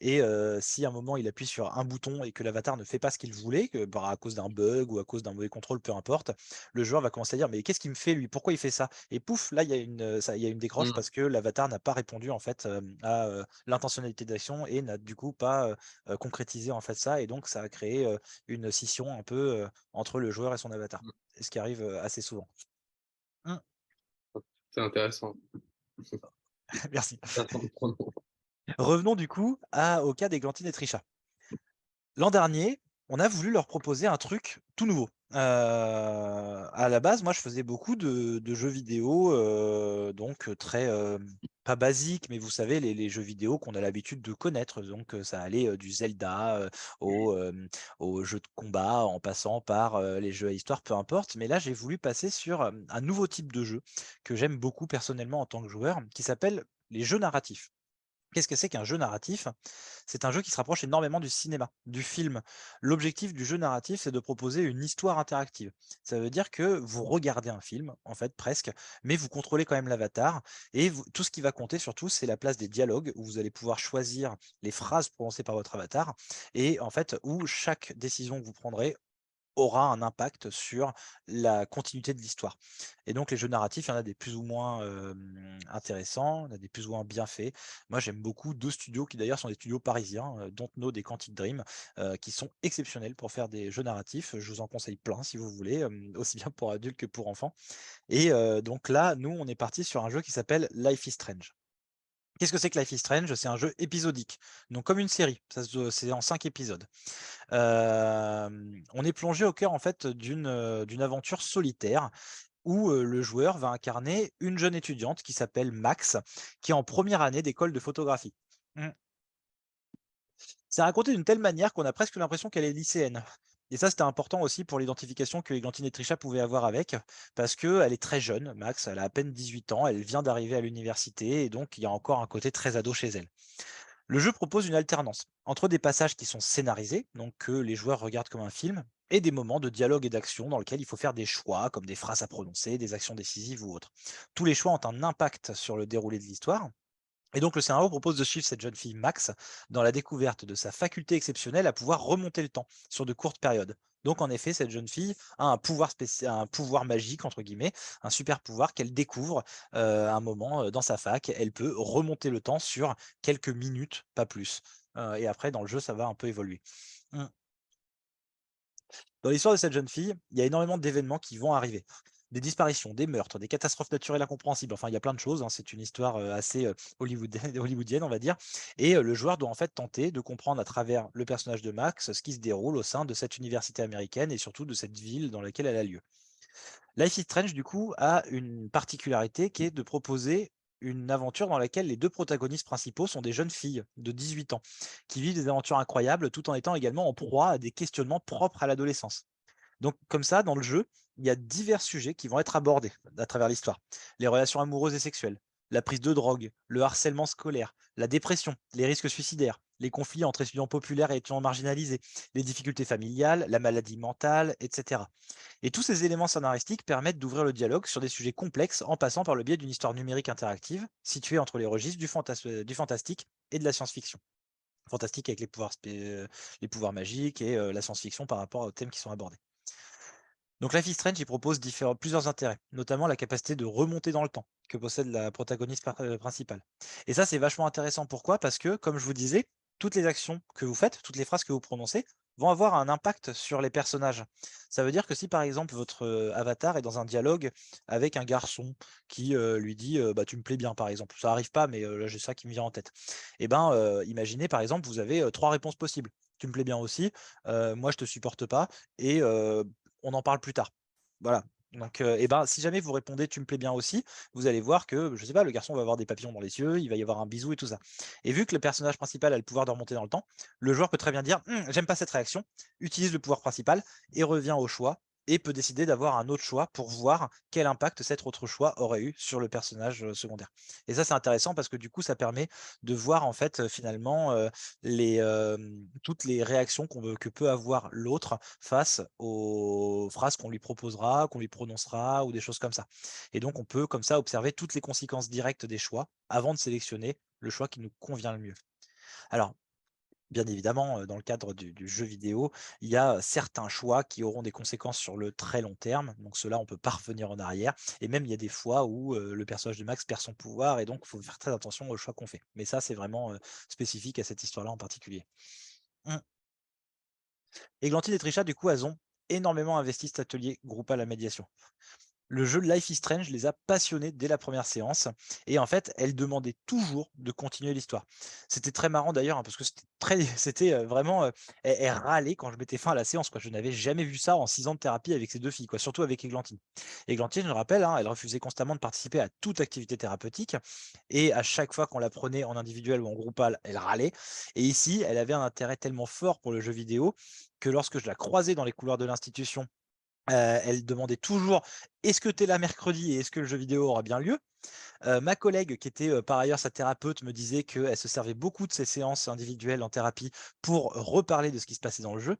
[SPEAKER 1] Et si à un moment il appuie sur un bouton et que l'avatar ne fait pas ce qu'il voulait, que, bah, à cause d'un bug ou à cause d'un mauvais contrôle, peu importe, le joueur va commencer à dire mais qu'est-ce qu'il me fait lui? Pourquoi il fait ça? Et pouf, là il y a une décroche
[SPEAKER 2] Mm.
[SPEAKER 1] parce que l'avatar n'a pas répondu en fait à l'intentionnalité d'action et n'a du coup pas concrétisé en fait ça et donc ça a créé une scission un peu entre le joueur et son avatar. Ce qui arrive assez souvent. Mmh,
[SPEAKER 2] C'est intéressant.
[SPEAKER 1] merci.
[SPEAKER 2] Intéressant de prendre.
[SPEAKER 1] Revenons du coup au cas d'Églantine et Trisha. L'an dernier, on a voulu leur proposer un truc tout nouveau. À la base, moi, je faisais beaucoup de jeux vidéo, donc très pas basiques, mais vous savez, les jeux vidéo qu'on a l'habitude de connaître. Donc, ça allait du Zelda aux jeux de combat, en passant par les jeux à histoire, peu importe. Mais là, j'ai voulu passer sur un nouveau type de jeu que j'aime beaucoup personnellement en tant que joueur, qui s'appelle les jeux narratifs. Qu'est-ce que c'est qu'un jeu narratif? C'est un jeu qui se rapproche énormément du cinéma, du film. L'objectif du jeu narratif, c'est de proposer une histoire interactive. Ça veut dire que vous regardez un film, en fait, presque, mais vous contrôlez quand même l'avatar. Et tout ce qui va compter surtout, c'est la place des dialogues, où vous allez pouvoir choisir les phrases prononcées par votre avatar, et en fait, où chaque décision que vous prendrez aura un impact sur la continuité de l'histoire. Et donc les jeux narratifs, il y en a des plus ou moins intéressants, il y en a des plus ou moins bien faits. Moi j'aime beaucoup 2 studios qui d'ailleurs sont des studios parisiens, Dontnod et Quantic Dream, qui sont exceptionnels pour faire des jeux narratifs. Je vous en conseille plein si vous voulez, aussi bien pour adultes que pour enfants. Et donc là, nous on est parti sur un jeu qui s'appelle Life is Strange. Qu'est-ce que c'est que Life is Strange? C'est un jeu épisodique, donc comme une série, c'est en 5 épisodes. On est plongé au cœur en fait d'une aventure solitaire où, le joueur va incarner une jeune étudiante qui s'appelle Max, qui est en première année d'école de photographie. Mmh. C'est raconté d'une telle manière qu'on a presque l'impression qu'elle est lycéenne et ça, c'était important aussi pour l'identification que Églantine et Trisha pouvaient avoir avec, parce qu'elle est très jeune, Max, elle a à peine 18 ans, elle vient d'arriver à l'université et donc il y a encore un côté très ado chez elle. Le jeu propose une alternance entre des passages qui sont scénarisés, donc que les joueurs regardent comme un film, et des moments de dialogue et d'action dans lesquels il faut faire des choix, comme des phrases à prononcer, des actions décisives ou autres. Tous les choix ont un impact sur le déroulé de l'histoire, et donc le scénario propose de suivre cette jeune fille Max dans la découverte de sa faculté exceptionnelle à pouvoir remonter le temps sur de courtes périodes. Donc en effet, cette jeune fille a un pouvoir spécial, un pouvoir magique entre guillemets, un super pouvoir qu'elle découvre à un moment dans sa fac. Elle peut remonter le temps sur quelques minutes, pas plus. Et après, dans le jeu, ça va un peu évoluer. Mm. Dans l'histoire de cette jeune fille, il y a énormément d'événements qui vont arriver. Des disparitions, des meurtres, des catastrophes naturelles incompréhensibles. Enfin, il y a plein de choses, hein. C'est une histoire assez hollywoodienne, on va dire. Et le joueur doit en fait tenter de comprendre à travers le personnage de Max ce qui se déroule au sein de cette université américaine et surtout de cette ville dans laquelle elle a lieu. Life is Strange, du coup, a une particularité qui est de proposer une aventure dans laquelle les deux protagonistes principaux sont des jeunes filles de 18 ans, qui vivent des aventures incroyables tout en étant également en proie à des questionnements propres à l'adolescence. Donc, comme ça, dans le jeu, il y a divers sujets qui vont être abordés à travers l'histoire. Les relations amoureuses et sexuelles, la prise de drogue, le harcèlement scolaire, la dépression, les risques suicidaires, les conflits entre étudiants populaires et étudiants marginalisés, les difficultés familiales, la maladie mentale, etc. Et tous ces éléments scénaristiques permettent d'ouvrir le dialogue sur des sujets complexes en passant par le biais d'une histoire numérique interactive située entre les registres du fantastique et de la science-fiction. Fantastique avec les pouvoirs magiques et la science-fiction par rapport aux thèmes qui sont abordés. Donc Life is Strange, il propose plusieurs intérêts, notamment la capacité de remonter dans le temps que possède la protagoniste principale. Et ça, c'est vachement intéressant. Pourquoi? Parce que, comme je vous disais, toutes les actions que vous faites, toutes les phrases que vous prononcez vont avoir un impact sur les personnages. Ça veut dire que si par exemple votre avatar est dans un dialogue avec un garçon qui lui dit bah, tu me plais bien par exemple, ça arrive pas, mais là j'ai ça qui me vient en tête. Et ben imaginez par exemple, vous avez trois réponses possibles. Tu me plais bien aussi, moi je te supporte pas, et on en parle plus tard. Voilà. Donc, et ben, si jamais vous répondez tu me plais bien aussi, vous allez voir que, je sais pas, le garçon va avoir des papillons dans les yeux, il va y avoir un bisou et tout ça. Et vu que le personnage principal a le pouvoir de remonter dans le temps, le joueur peut très bien dire j'aime pas cette réaction, utilise le pouvoir principal et revient au choix et peut décider d'avoir un autre choix pour voir quel impact cet autre choix aurait eu sur le personnage secondaire. Et ça, c'est intéressant parce que du coup, ça permet de voir en fait finalement toutes les réactions que peut avoir l'autre face aux phrases qu'on lui proposera, qu'on lui prononcera ou des choses comme ça. Et donc, on peut comme ça observer toutes les conséquences directes des choix avant de sélectionner le choix qui nous convient le mieux. Alors, bien évidemment, dans le cadre du jeu vidéo, il y a certains choix qui auront des conséquences sur le très long terme. Donc ceux-là, on peut pas revenir en arrière. Et même, il y a des fois où le personnage de Max perd son pouvoir et donc il faut faire très attention aux choix qu'on fait. Mais ça, c'est vraiment spécifique à cette histoire-là en particulier. Mmh. Églantine et Trisha, du coup, elles ont énormément investi cet atelier groupe à la médiation. Le jeu Life is Strange les a passionnés dès la première séance et en fait, elles demandaient toujours de continuer l'histoire. C'était très marrant d'ailleurs, hein, parce que c'était vraiment, elles râlaient quand je mettais fin à la séance, quoi. Je n'avais jamais vu ça en 6 ans de thérapie avec ces 2 filles, quoi, surtout avec Églantine. Églantine, je le rappelle, hein, elle refusait constamment de participer à toute activité thérapeutique et à chaque fois qu'on la prenait en individuel ou en groupal, elle râlait. Et ici, elle avait un intérêt tellement fort pour le jeu vidéo que lorsque je la croisais dans les couloirs de l'institution, elle demandait toujours: «Est-ce que tu es là mercredi et est-ce que le jeu vidéo aura bien lieu?» Ma collègue qui était, par ailleurs sa thérapeute me disait qu'elle se servait beaucoup de ces séances individuelles en thérapie pour reparler de ce qui se passait dans le jeu,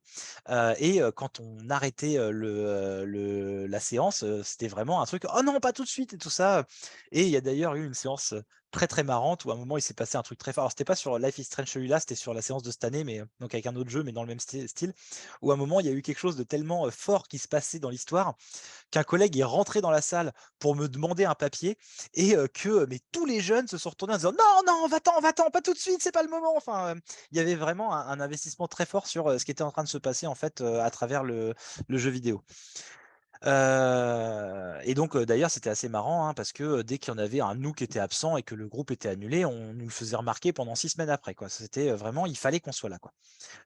[SPEAKER 1] et quand on arrêtait, la séance, c'était vraiment un truc: «Oh non, pas tout de suite» et tout ça, et il y a d'ailleurs eu une séance, très, très marrante où à un moment il s'est passé un truc très fort. Alors c'était pas sur Life is Strange celui-là, c'était sur la séance de cette année, mais donc avec un autre jeu, mais dans le même style, où à un moment il y a eu quelque chose de tellement, fort qui se passait dans l'histoire qu'un collègue est rentré dans la salle pour me demander un papier et mais tous les jeunes se sont retournés en disant: «Non, non, va-t'en, va-t'en, pas tout de suite, c'est pas le moment». Enfin, il y avait vraiment un investissement très fort sur, ce qui était en train de se passer en fait, à travers le jeu vidéo. Et donc, d'ailleurs, c'était assez marrant, hein, parce que, dès qu'il y en avait un de nous qui était absent et que le groupe était annulé, on nous le faisait remarquer pendant 6 semaines après, quoi. C'était, vraiment il fallait qu'on soit là, quoi.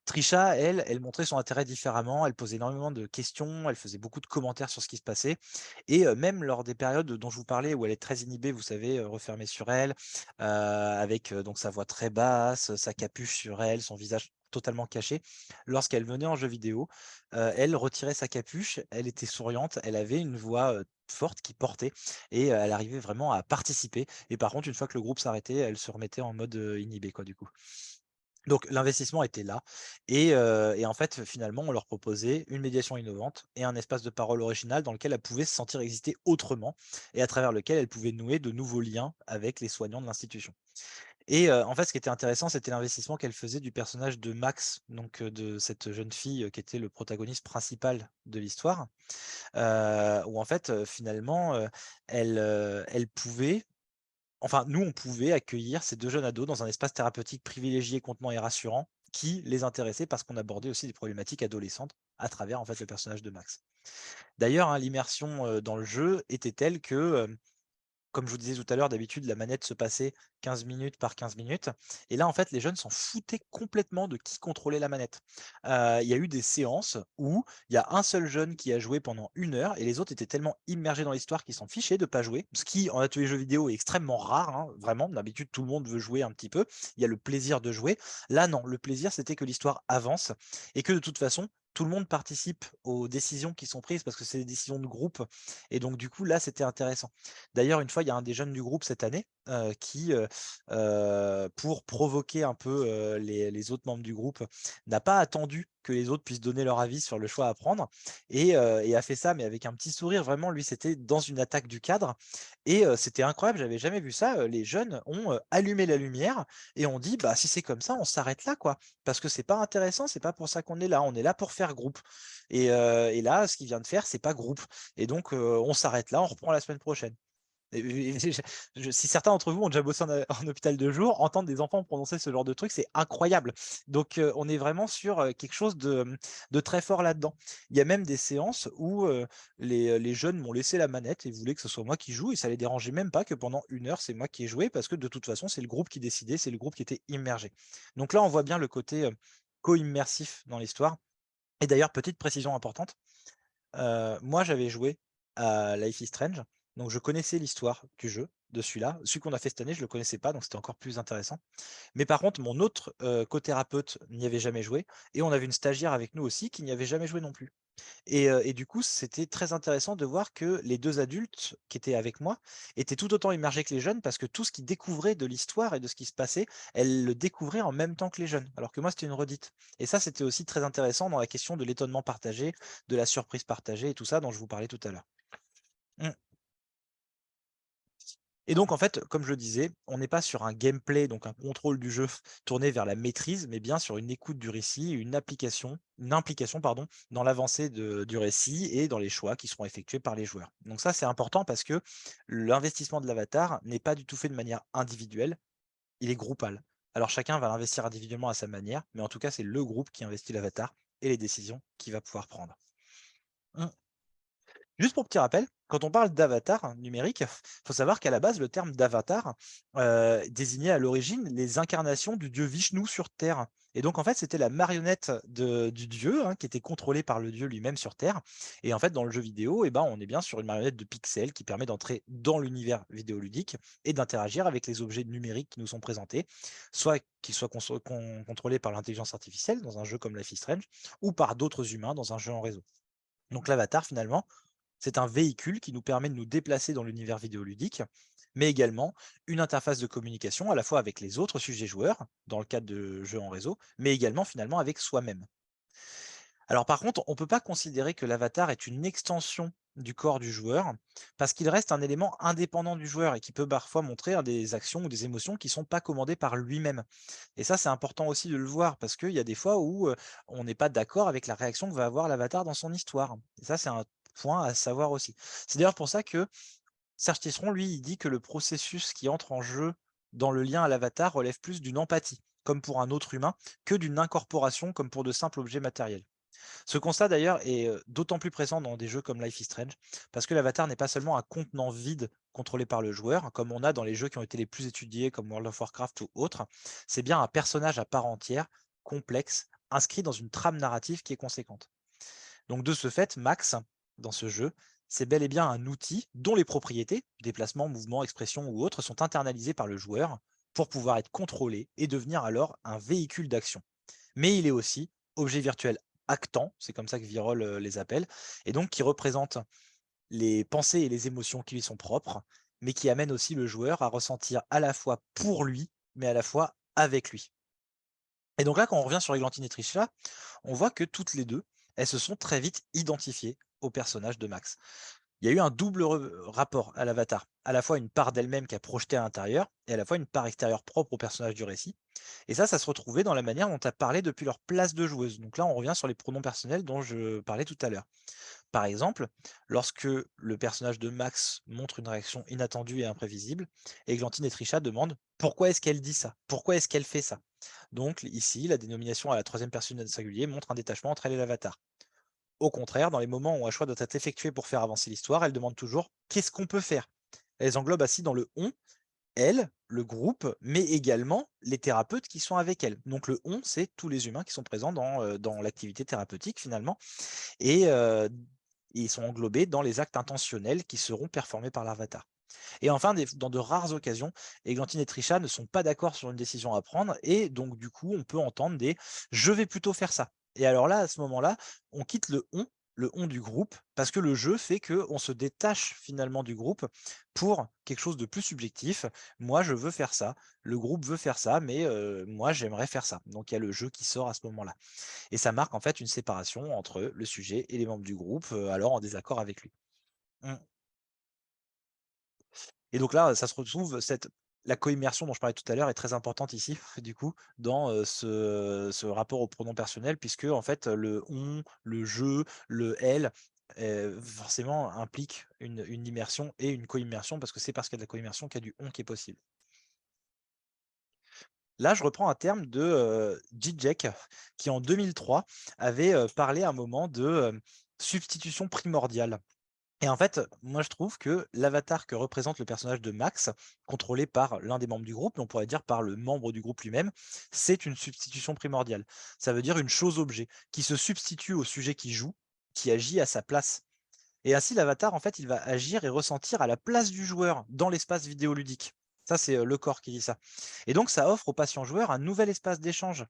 [SPEAKER 1] Trisha, elle montrait son intérêt différemment, elle posait énormément de questions, elle faisait beaucoup de commentaires sur ce qui se passait et même lors des périodes dont je vous parlais où elle est très inhibée, vous savez, refermée sur elle, avec, donc sa voix très basse, sa capuche sur elle, son visage totalement caché. Lorsqu'elle venait en jeu vidéo, elle retirait sa capuche, elle était souriante, elle avait une voix, forte qui portait et elle arrivait vraiment à participer et par contre, une fois que le groupe s'arrêtait, elle se remettait en mode, inhibé quoi, du coup. Donc l'investissement était là et en fait, finalement, on leur proposait une médiation innovante et un espace de parole original dans lequel elles pouvaient se sentir exister autrement et à travers lequel elles pouvaient nouer de nouveaux liens avec les soignants de l'institution. Et en fait, ce qui était intéressant, c'était l'investissement qu'elle faisait du personnage de Max, donc de cette jeune fille, qui était le protagoniste principal de l'histoire, où en fait, finalement, elle pouvait enfin, nous, on pouvait accueillir ces 2 jeunes ados dans un espace thérapeutique privilégié, contenant et rassurant, qui les intéressait parce qu'on abordait aussi des problématiques adolescentes à travers, en fait, le personnage de Max. D'ailleurs, hein, l'immersion, dans le jeu était telle que, comme je vous disais tout à l'heure, d'habitude, la manette se passait 15 minutes par 15 minutes. Et là, en fait, les jeunes s'en foutaient complètement de qui contrôlait la manette. Il y a eu des séances où il y a un seul jeune qui a joué pendant 1 heure et les autres étaient tellement immergés dans l'histoire qu'ils s'en fichaient de ne pas jouer. Ce qui, en atelier jeux vidéo, est extrêmement rare, hein, vraiment. D'habitude, tout le monde veut jouer un petit peu. Il y a le plaisir de jouer. Là, non. Le plaisir, c'était que l'histoire avance et que de toute façon, tout le monde participe aux décisions qui sont prises parce que c'est des décisions de groupe. Et donc, du coup, là, c'était intéressant. D'ailleurs, une fois, il y a un des jeunes du groupe cette année, qui, pour provoquer un peu, les autres membres du groupe, n'a pas attendu que les autres puissent donner leur avis sur le choix à prendre et a fait ça, mais avec un petit sourire. Vraiment, lui, c'était dans une attaque du cadre et c'était incroyable, j'avais jamais vu ça. Les jeunes ont, allumé la lumière et ont dit: «Bah, si c'est comme ça, on s'arrête là, quoi. Parce que c'est pas intéressant, c'est pas pour ça qu'on est là pour faire groupe» et là, ce qu'il vient de faire, c'est pas groupe et donc on s'arrête là, on reprend la semaine prochaine. Si certains d'entre vous ont déjà bossé en hôpital de jour, entendre des enfants prononcer ce genre de truc, c'est incroyable. Donc, on est vraiment sur, quelque chose de très fort là-dedans. Il y a même des séances où, les jeunes m'ont laissé la manette et voulaient que ce soit moi qui joue et ça les dérangeait même pas que pendant 1 heure, c'est moi qui ai joué parce que de toute façon, c'est le groupe qui décidait, c'est le groupe qui était immergé. Donc là, on voit bien le côté, co-immersif dans l'histoire et d'ailleurs, petite précision importante, moi, j'avais joué à Life is Strange, donc je connaissais l'histoire du jeu, de celui-là. Celui qu'on a fait cette année, je le connaissais pas, donc c'était encore plus intéressant. Mais par contre, mon autre, cothérapeute n'y avait jamais joué et on avait une stagiaire avec nous aussi qui n'y avait jamais joué non plus. Et du coup, c'était très intéressant de voir que les 2 adultes qui étaient avec moi étaient tout autant immergés que les jeunes parce que tout ce qu'ils découvraient de l'histoire et de ce qui se passait, elles le découvraient en même temps que les jeunes, alors que moi, c'était une redite. Et ça, c'était aussi très intéressant dans la question de l'étonnement partagé, de la surprise partagée et tout ça dont je vous parlais tout à l'heure. Mmh. Et donc en fait, comme je le disais, on n'est pas sur un gameplay, donc un contrôle du jeu tourné vers la maîtrise, mais bien sur une écoute du récit, une implication pardon, dans l'avancée du récit et dans les choix qui seront effectués par les joueurs. Donc ça, c'est important parce que l'investissement de l'avatar n'est pas du tout fait de manière individuelle, il est groupal. Alors chacun va l'investir individuellement à sa manière, mais en tout cas, c'est le groupe qui investit l'avatar et les décisions qu'il va pouvoir prendre. Mmh. Juste pour petit rappel, quand on parle d'avatar numérique, il faut savoir qu'à la base, le terme d'avatar désignait à l'origine les incarnations du dieu Vishnu sur Terre. Et donc, en fait, c'était la marionnette du dieu, hein, qui était contrôlée par le dieu lui-même sur Terre. Et en fait, dans le jeu vidéo, eh ben, on est bien sur une marionnette de pixels qui permet d'entrer dans l'univers vidéoludique et d'interagir avec les objets numériques qui nous sont présentés, soit qu'ils soient contrôlés par l'intelligence artificielle dans un jeu comme Life is Strange, ou par d'autres humains dans un jeu en réseau. Donc l'avatar, finalement, c'est un véhicule qui nous permet de nous déplacer dans l'univers vidéoludique, mais également une interface de communication à la fois avec les autres sujets joueurs, dans le cadre de jeux en réseau, mais également finalement avec soi-même. Alors par contre, on ne peut pas considérer que l'avatar est une extension du corps du joueur, parce qu'il reste un élément indépendant du joueur et qui peut parfois montrer des actions ou des émotions qui ne sont pas commandées par lui-même. Et ça, c'est important aussi de le voir, parce qu'il y a des fois où on n'est pas d'accord avec la réaction que va avoir l'avatar dans son histoire. Et ça, c'est un point à savoir aussi. C'est d'ailleurs pour ça que Serge Tisseron, lui, il dit que le processus qui entre en jeu dans le lien à l'avatar relève plus d'une empathie, comme pour un autre humain, que d'une incorporation, comme pour de simples objets matériels. Ce constat d'ailleurs est d'autant plus présent dans des jeux comme Life is Strange, parce que l'avatar n'est pas seulement un contenant vide contrôlé par le joueur, comme on a dans les jeux qui ont été les plus étudiés, comme World of Warcraft ou autres, c'est bien un personnage à part entière, complexe, inscrit dans une trame narrative qui est conséquente. Donc de ce fait, Max, dans ce jeu, c'est bel et bien un outil dont les propriétés, déplacement, mouvement, expression ou autres, sont internalisées par le joueur pour pouvoir être contrôlé et devenir alors un véhicule d'action. Mais il est aussi objet virtuel actant, c'est comme ça que Virol les appelle, et donc qui représente les pensées et les émotions qui lui sont propres, mais qui amène aussi le joueur à ressentir à la fois pour lui, mais à la fois avec lui. Et donc là, quand on revient sur Églantine et Trisha, on voit que toutes les deux, elles se sont très vite identifiées au personnage de Max. Il y a eu un double rapport à l'avatar, à la fois une part d'elle-même qui a projeté à l'intérieur, et à la fois une part extérieure propre au personnage du récit. Et ça se retrouvait dans la manière dont tu as parlé depuis leur place de joueuse. Donc là, on revient sur les pronoms personnels dont je parlais tout à l'heure. Par exemple, lorsque le personnage de Max montre une réaction inattendue et imprévisible, Églantine et Trisha demandent pourquoi est-ce qu'elle dit ça? Pourquoi est-ce qu'elle fait ça? Donc ici, la dénomination à la troisième personne singulier montre un détachement entre elle et l'avatar. Au contraire, dans les moments où un choix doit être effectué pour faire avancer l'histoire, elle demande toujours qu'est-ce qu'on peut faire? Elles englobent ainsi dans le on, elle, le groupe, mais également les thérapeutes qui sont avec elle. Donc le on, c'est tous les humains qui sont présents dans l'activité thérapeutique finalement, et ils sont englobés dans les actes intentionnels qui seront performés par l'avatar. Et enfin, dans de rares occasions, Églantine et Trisha ne sont pas d'accord sur une décision à prendre, et donc du coup, on peut entendre des je vais plutôt faire ça. Et alors là, à ce moment-là, on quitte le on du groupe, parce que le jeu fait qu'on se détache finalement du groupe pour quelque chose de plus subjectif. Moi, je veux faire ça, le groupe veut faire ça, mais moi, j'aimerais faire ça. Donc il y a le jeu qui sort à ce moment-là. Et ça marque en fait une séparation entre le sujet et les membres du groupe, alors en désaccord avec lui. Mmh. Et donc là, ça se retrouve la co-immersion dont je parlais tout à l'heure est très importante ici, du coup, dans, ce rapport au pronom personnel puisque en fait, le «on», le «je», le «elle» forcément implique une immersion et une co-immersion parce que c'est parce qu'il y a de la co-immersion qu'il y a du «on» qui est possible. Là, je reprends un terme de, Zizek qui en 2003 avait, parlé à un moment de, substitution primordiale. Et en fait, moi je trouve que l'avatar que représente le personnage de Max, contrôlé par l'un des membres du groupe, on pourrait dire par le membre du groupe lui-même, c'est une substitution primordiale. Ça veut dire une chose-objet qui se substitue au sujet qui joue, qui agit à sa place. Et ainsi, l'avatar, en fait, il va agir et ressentir à la place du joueur dans l'espace vidéoludique. Ça, c'est le corps qui dit ça. Et donc, ça offre au patient joueur un nouvel espace d'échange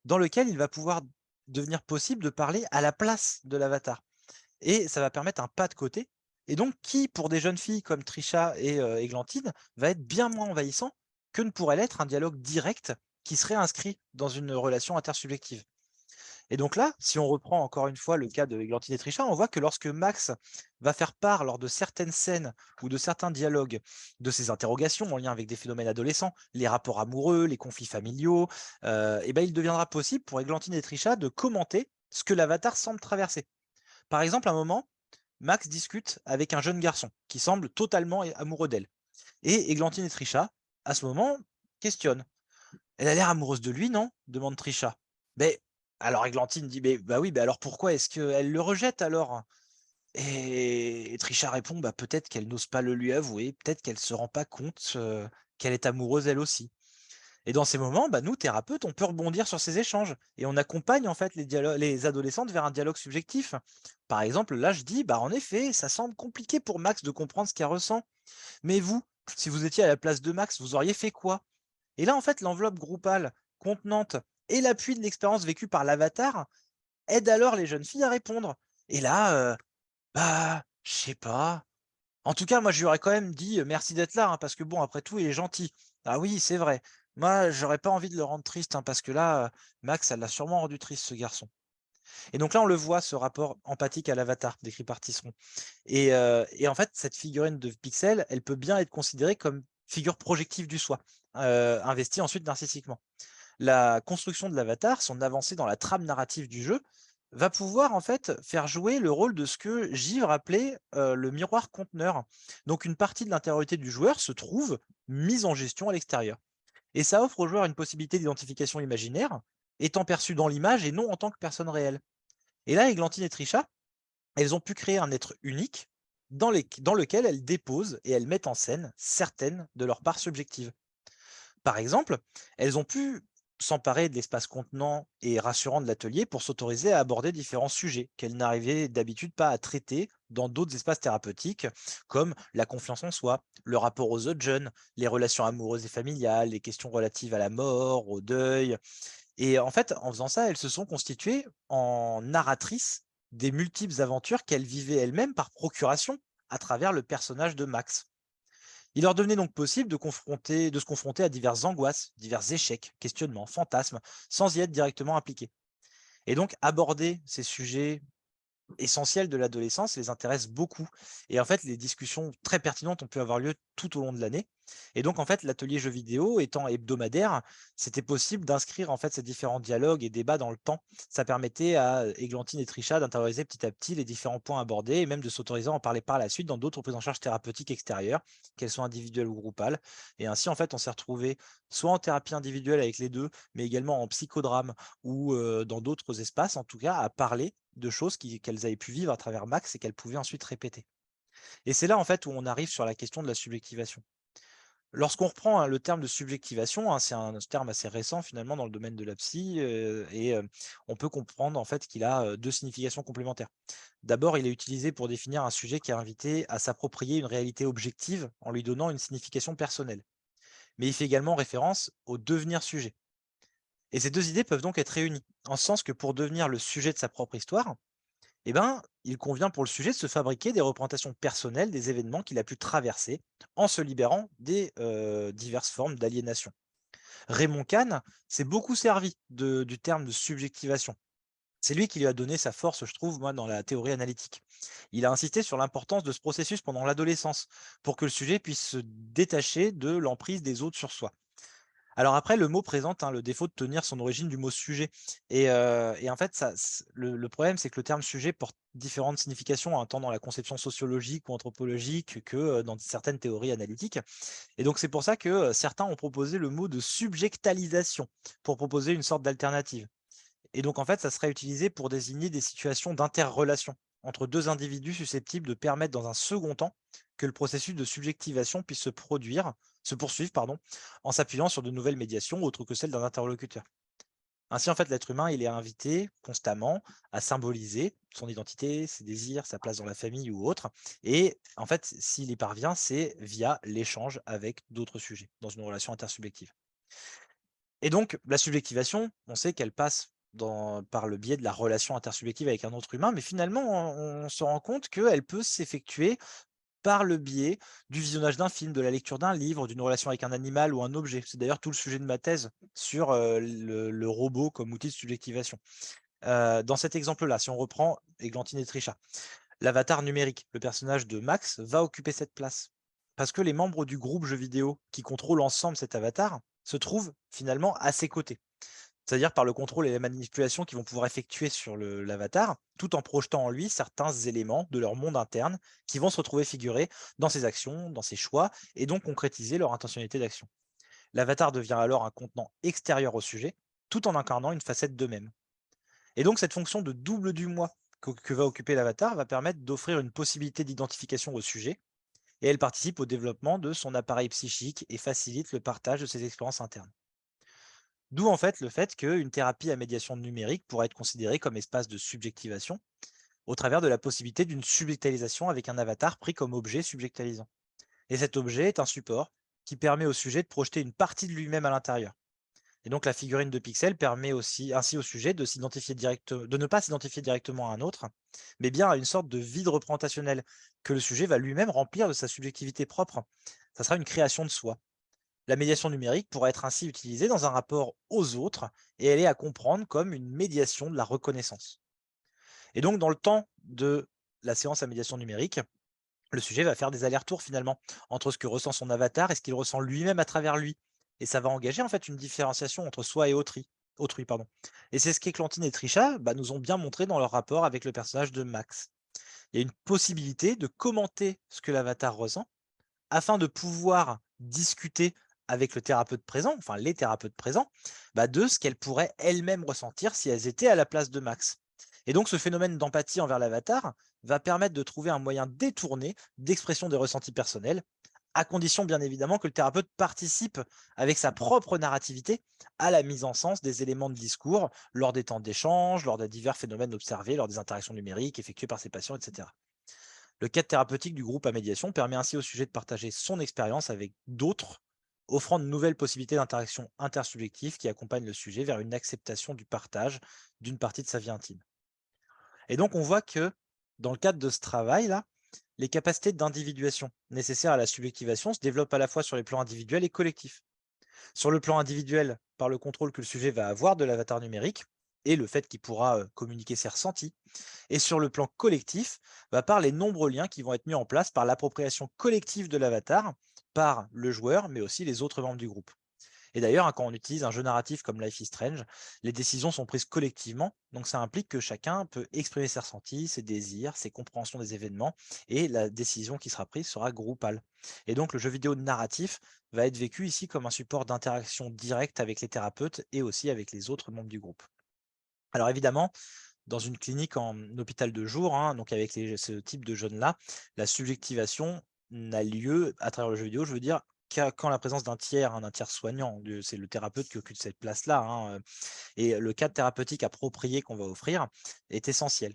[SPEAKER 1] dans lequel il va pouvoir devenir possible de parler à la place de l'avatar. Et ça va permettre un pas de côté. Et donc, qui, pour des jeunes filles comme Trisha et Églantine, va être bien moins envahissant que ne pourrait l'être un dialogue direct qui serait inscrit dans une relation intersubjective. Et donc là, si on reprend encore une fois le cas de Églantine et Trisha, on voit que lorsque Max va faire part lors de certaines scènes ou de certains dialogues de ses interrogations en lien avec des phénomènes adolescents, les rapports amoureux, les conflits familiaux, et ben il deviendra possible pour Églantine et Trisha de commenter ce que l'avatar semble traverser. Par exemple, à un moment, Max discute avec un jeune garçon qui semble totalement amoureux d'elle. Et Églantine et Trisha, à ce moment, questionnent. Elle a l'air amoureuse de lui, non? Demande Trisha. Mais alors Églantine dit, mais bah oui, bah alors pourquoi est-ce qu'elle le rejette alors? Et Trisha répond, bah peut-être qu'elle n'ose pas le lui avouer, peut-être qu'elle se rend pas compte qu'elle est amoureuse elle aussi. Et dans ces moments, bah, nous, thérapeutes, on peut rebondir sur ces échanges et on accompagne en fait les adolescentes vers un dialogue subjectif. Par exemple, là, je dis, bah en effet, ça semble compliqué pour Max de comprendre ce qu'elle ressent. Mais vous, si vous étiez à la place de Max, vous auriez fait quoi? Et là, en fait, l'enveloppe groupale, contenante et l'appui de l'expérience vécue par l'avatar aide alors les jeunes filles à répondre. Et là, bah, je sais pas. En tout cas, moi, je lui aurais quand même dit merci d'être là, hein, parce que bon, après tout, il est gentil. Ah oui, c'est vrai. Moi, j'aurais pas envie de le rendre triste, hein, parce que là, Max, elle l'a sûrement rendu triste, ce garçon. Et donc là, on le voit, ce rapport empathique à l'avatar, décrit par Tisseron. Et en fait, cette figurine de Pixel, elle peut bien être considérée comme figure projective du soi, investie ensuite narcissiquement. La construction de l'avatar, son avancée dans la trame narrative du jeu, va pouvoir en fait faire jouer le rôle de ce que Givre appelait le miroir conteneur. Donc une partie de l'intériorité du joueur se trouve mise en gestion à l'extérieur. Et ça offre au joueur une possibilité d'identification imaginaire, étant perçue dans l'image et non en tant que personne réelle. Et là, Églantine et Trisha, elles ont pu créer un être unique dans lequel elles déposent et elles mettent en scène certaines de leurs parts subjectives. Par exemple, elles ont pu s'emparer de l'espace contenant et rassurant de l'atelier pour s'autoriser à aborder différents sujets qu'elles n'arrivaient d'habitude pas à traiter dans d'autres espaces thérapeutiques, comme la confiance en soi, le rapport aux autres jeunes, les relations amoureuses et familiales, les questions relatives à la mort, au deuil. Et en fait, en faisant ça, elles se sont constituées en narratrices des multiples aventures qu'elles vivaient elles-mêmes par procuration à travers le personnage de Max. Il leur devenait donc possible de se confronter à diverses angoisses, divers échecs, questionnements, fantasmes, sans y être directement impliqués. Et donc aborder ces sujets essentiels de l'adolescence les intéresse beaucoup. Et en fait, les discussions très pertinentes ont pu avoir lieu tout au long de l'année. Et donc, en fait, l'atelier jeux vidéo étant hebdomadaire, c'était possible d'inscrire en fait ces différents dialogues et débats dans le temps. Ça permettait à Églantine et Trisha d'intérioriser petit à petit les différents points abordés et même de s'autoriser à en parler par la suite dans d'autres prises en charge thérapeutiques extérieures, qu'elles soient individuelles ou groupales. Et ainsi, en fait, on s'est retrouvé soit en thérapie individuelle avec les deux, mais également en psychodrame ou dans d'autres espaces, en tout cas, à parler de choses qu'elles avaient pu vivre à travers Max et qu'elles pouvaient ensuite répéter. Et c'est là en fait où on arrive sur la question de la subjectivation. Lorsqu'on reprend hein, le terme de subjectivation, hein, c'est un terme assez récent finalement dans le domaine de la psy, on peut comprendre en fait qu'il a deux significations complémentaires. D'abord, il est utilisé pour définir un sujet qui est invité à s'approprier une réalité objective en lui donnant une signification personnelle. Mais il fait également référence au devenir sujet. Et ces deux idées peuvent donc être réunies, en ce sens que pour devenir le sujet de sa propre histoire, eh ben, il convient pour le sujet de se fabriquer des représentations personnelles des événements qu'il a pu traverser en se libérant des diverses formes d'aliénation. Raymond Kahn s'est beaucoup servi du terme de subjectivation. C'est lui qui lui a donné sa force, je trouve, moi, dans la théorie analytique. Il a insisté sur l'importance de ce processus pendant l'adolescence, pour que le sujet puisse se détacher de l'emprise des autres sur soi. Alors après, le mot présente le défaut de tenir son origine du mot sujet. Et en fait, le problème, c'est que le terme sujet porte différentes significations, tant dans la conception sociologique ou anthropologique que dans certaines théories analytiques. Et donc, c'est pour ça que certains ont proposé le mot de subjectalisation pour proposer une sorte d'alternative. Et donc, en fait, ça serait utilisé pour désigner des situations d'interrelation entre deux individus susceptibles de permettre dans un second temps que le processus de subjectivation puisse se poursuivre, pardon, en s'appuyant sur de nouvelles médiations autres que celles d'un interlocuteur. Ainsi, en fait, l'être humain, il est invité constamment à symboliser son identité, ses désirs, sa place dans la famille ou autre. Et en fait, s'il y parvient, c'est via l'échange avec d'autres sujets dans une relation intersubjective. Et donc, la subjectivation, on sait qu'elle passe par le biais de la relation intersubjective avec un autre humain, mais finalement, on se rend compte qu'elle peut s'effectuer par le biais du visionnage d'un film, de la lecture d'un livre, d'une relation avec un animal ou un objet. C'est d'ailleurs tout le sujet de ma thèse sur le robot comme outil de subjectivation. Dans cet exemple-là, si on reprend Églantine et Trisha, l'avatar numérique, le personnage de Max, va occuper cette place. Parce que les membres du groupe jeu vidéo qui contrôlent ensemble cet avatar se trouvent finalement à ses côtés. C'est-à-dire par le contrôle et la manipulation qu'ils vont pouvoir effectuer sur l'avatar, tout en projetant en lui certains éléments de leur monde interne qui vont se retrouver figurés dans ses actions, dans ses choix, et donc concrétiser leur intentionnalité d'action. L'avatar devient alors un contenant extérieur au sujet, tout en incarnant une facette d'eux-mêmes. Et donc cette fonction de double du moi que va occuper l'avatar va permettre d'offrir une possibilité d'identification au sujet, et elle participe au développement de son appareil psychique et facilite le partage de ses expériences internes. D'où en fait le fait qu'une thérapie à médiation numérique pourrait être considérée comme espace de subjectivation, au travers de la possibilité d'une subjectalisation avec un avatar pris comme objet subjectalisant. Et cet objet est un support qui permet au sujet de projeter une partie de lui-même à l'intérieur. Et donc la figurine de pixel permet aussi ainsi au sujet de ne pas s'identifier directement à un autre, mais bien à une sorte de vide représentationnel que le sujet va lui-même remplir de sa subjectivité propre. Ça sera une création de soi. La médiation numérique pourra être ainsi utilisée dans un rapport aux autres et elle est à comprendre comme une médiation de la reconnaissance. Et donc dans le temps de la séance à médiation numérique, le sujet va faire des allers-retours finalement entre ce que ressent son avatar et ce qu'il ressent lui-même à travers lui. Et ça va engager en fait une différenciation entre soi et autrui. Pardon. Et c'est ce qu'Éclantine et Trisha nous ont bien montré dans leur rapport avec le personnage de Max. Il y a une possibilité de commenter ce que l'avatar ressent afin de pouvoir discuter avec le thérapeute présent, enfin les thérapeutes présents, de ce qu'elles pourraient elles-mêmes ressentir si elles étaient à la place de Max. Et donc ce phénomène d'empathie envers l'avatar va permettre de trouver un moyen détourné d'expression des ressentis personnels, à condition bien évidemment que le thérapeute participe avec sa propre narrativité à la mise en sens des éléments de discours lors des temps d'échange, lors des divers phénomènes observés, lors des interactions numériques effectuées par ses patients, etc. Le cadre thérapeutique du groupe à médiation permet ainsi au sujet de partager son expérience avec d'autres, offrant de nouvelles possibilités d'interaction intersubjective qui accompagnent le sujet vers une acceptation du partage d'une partie de sa vie intime. Et donc on voit que dans le cadre de ce travail-là, les capacités d'individuation nécessaires à la subjectivation se développent à la fois sur les plans individuels et collectifs. Sur le plan individuel, par le contrôle que le sujet va avoir de l'avatar numérique et le fait qu'il pourra communiquer ses ressentis, et sur le plan collectif, par les nombreux liens qui vont être mis en place par l'appropriation collective de l'avatar par le joueur, mais aussi les autres membres du groupe. Et d'ailleurs, quand on utilise un jeu narratif comme Life is Strange, les décisions sont prises collectivement, donc ça implique que chacun peut exprimer ses ressentis, ses désirs, ses compréhensions des événements, et la décision qui sera prise sera groupale. Et donc le jeu vidéo narratif va être vécu ici comme un support d'interaction directe avec les thérapeutes et aussi avec les autres membres du groupe. Alors évidemment, dans une clinique en hôpital de jour, donc avec ce type de jeunes-là, la subjectivation n'a lieu à travers le jeu vidéo, je veux dire, qu'en la présence d'un tiers soignant. C'est le thérapeute qui occupe cette place-là. Et le cadre thérapeutique approprié qu'on va offrir est essentiel.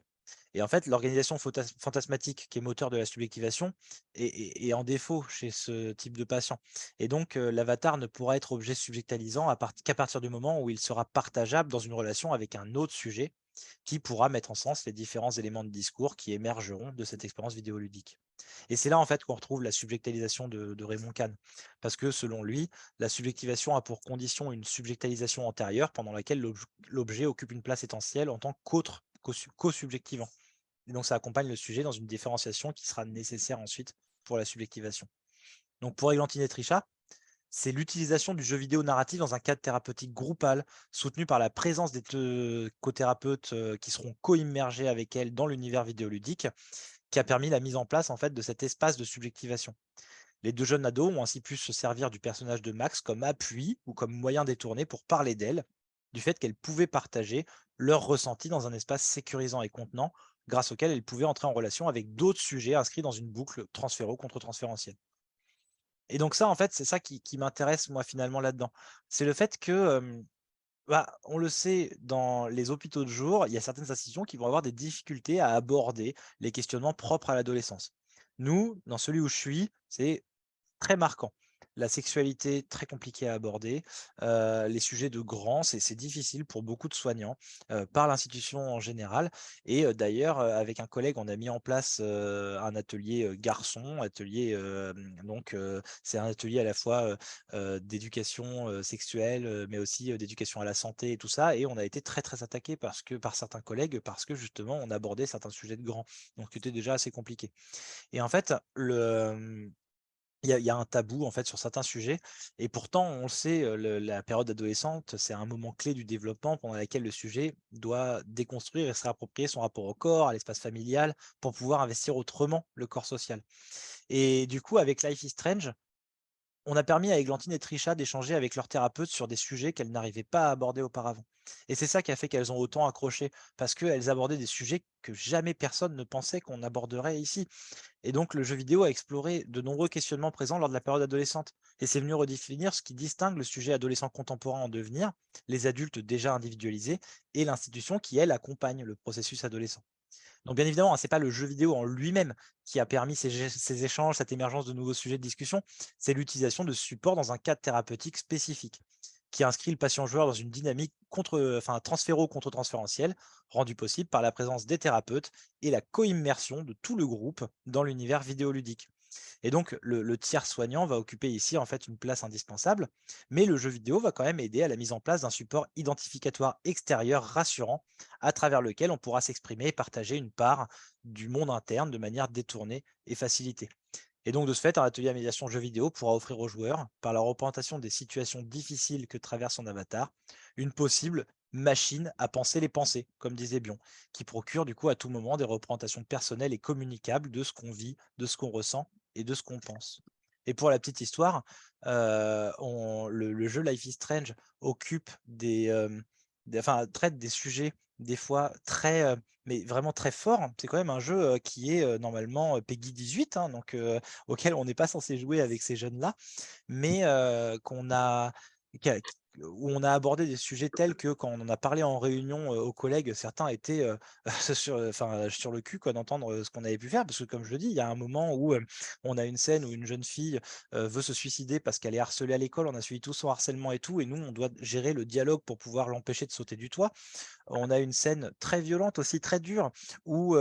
[SPEAKER 1] Et en fait, l'organisation fantasmatique qui est moteur de la subjectivation est en défaut chez ce type de patient. Et donc, l'avatar ne pourra être objet subjectalisant qu'à partir du moment où il sera partageable dans une relation avec un autre sujet qui pourra mettre en sens les différents éléments de discours qui émergeront de cette expérience vidéoludique. Et c'est là en fait qu'on retrouve la subjectalisation de Raymond Kahn, parce que selon lui, la subjectivation a pour condition une subjectalisation antérieure pendant laquelle l'objet occupe une place essentielle en tant qu'autre co-subjectivant. Et donc ça accompagne le sujet dans une différenciation qui sera nécessaire ensuite pour la subjectivation. Donc pour Églantine et Trisha, C'est l'utilisation du jeu vidéo narratif dans un cadre thérapeutique groupal, soutenu par la présence des cothérapeutes qui seront co-immergés avec elle dans l'univers vidéoludique, qui a permis la mise en place en fait de cet espace de subjectivation. Les deux jeunes ados ont ainsi pu se servir du personnage de Max comme appui ou comme moyen détourné pour parler d'elle, du fait qu'elles pouvaient partager leurs ressentis dans un espace sécurisant et contenant, grâce auquel elles pouvaient entrer en relation avec d'autres sujets inscrits dans une boucle transféro-contre-transférentielle. Et donc ça, en fait, c'est ça qui m'intéresse moi finalement là-dedans. C'est le fait que, bah, on le sait, dans les hôpitaux de jour, il y a certaines institutions qui vont avoir des difficultés à aborder les questionnements propres à l'adolescence. Nous, dans celui où je suis, c'est très marquant. La sexualité, très compliquée à aborder. Les sujets de grands, c'est difficile pour beaucoup de soignants, par l'institution en général. Et d'ailleurs, avec un collègue, on a mis en place, un atelier, garçon, atelier, c'est un atelier à la fois, d'éducation, sexuelle, mais aussi, d'éducation à la santé et tout ça. Et on a été très, très attaqué par certains collègues, parce que justement, on abordait certains sujets de grands, donc qui étaient déjà assez compliqués. Et en fait, il y a un tabou, en fait, sur certains sujets et pourtant, on le sait, la période adolescente, c'est un moment clé du développement pendant laquelle le sujet doit déconstruire et se réapproprier son rapport au corps, à l'espace familial, pour pouvoir investir autrement le corps social. Et du coup, avec Life is Strange, on a permis à Églantine et Trisha d'échanger avec leur thérapeute sur des sujets qu'elles n'arrivaient pas à aborder auparavant. Et c'est ça qui a fait qu'elles ont autant accroché, parce qu'elles abordaient des sujets que jamais personne ne pensait qu'on aborderait ici. Et donc, le jeu vidéo a exploré de nombreux questionnements présents lors de la période adolescente. Et c'est venu redéfinir ce qui distingue le sujet adolescent contemporain en devenir, les adultes déjà individualisés, et l'institution qui, elle, accompagne le processus adolescent. Donc, bien évidemment, hein, c'est pas le jeu vidéo en lui-même qui a permis ces échanges, cette émergence de nouveaux sujets de discussion, c'est l'utilisation de supports dans un cadre thérapeutique spécifique, qui inscrit le patient joueur dans une dynamique transféro-contre-transférentielle, rendue possible par la présence des thérapeutes et la co-immersion de tout le groupe dans l'univers vidéoludique. Et donc, le tiers soignant va occuper ici en fait une place indispensable, mais le jeu vidéo va quand même aider à la mise en place d'un support identificatoire extérieur rassurant, à travers lequel on pourra s'exprimer et partager une part du monde interne de manière détournée et facilitée. Et donc, de ce fait, un atelier à médiation jeu vidéo pourra offrir aux joueurs, par la représentation des situations difficiles que traverse son avatar, une possible machine à penser les pensées, comme disait Bion, qui procure du coup à tout moment des représentations personnelles et communicables de ce qu'on vit, de ce qu'on ressent et de ce qu'on pense. Et pour la petite histoire, le jeu Life is Strange occupe enfin, traite des sujets des fois très, mais vraiment très forts. C'est quand même un jeu qui est normalement PEGI 18, hein, donc auquel on n'est pas censé jouer avec ces jeunes-là, mais qu'on a qui a qui où on a abordé des sujets tels que quand on en a parlé en réunion, aux collègues, certains étaient, sur le cul quoi d'entendre, ce qu'on avait pu faire. Parce que comme je le dis, il y a un moment où, on a une scène où une jeune fille, veut se suicider parce qu'elle est harcelée à l'école. On a suivi tout son harcèlement et tout et nous, on doit gérer le dialogue pour pouvoir l'empêcher de sauter du toit. On a une scène très violente aussi, très dure où,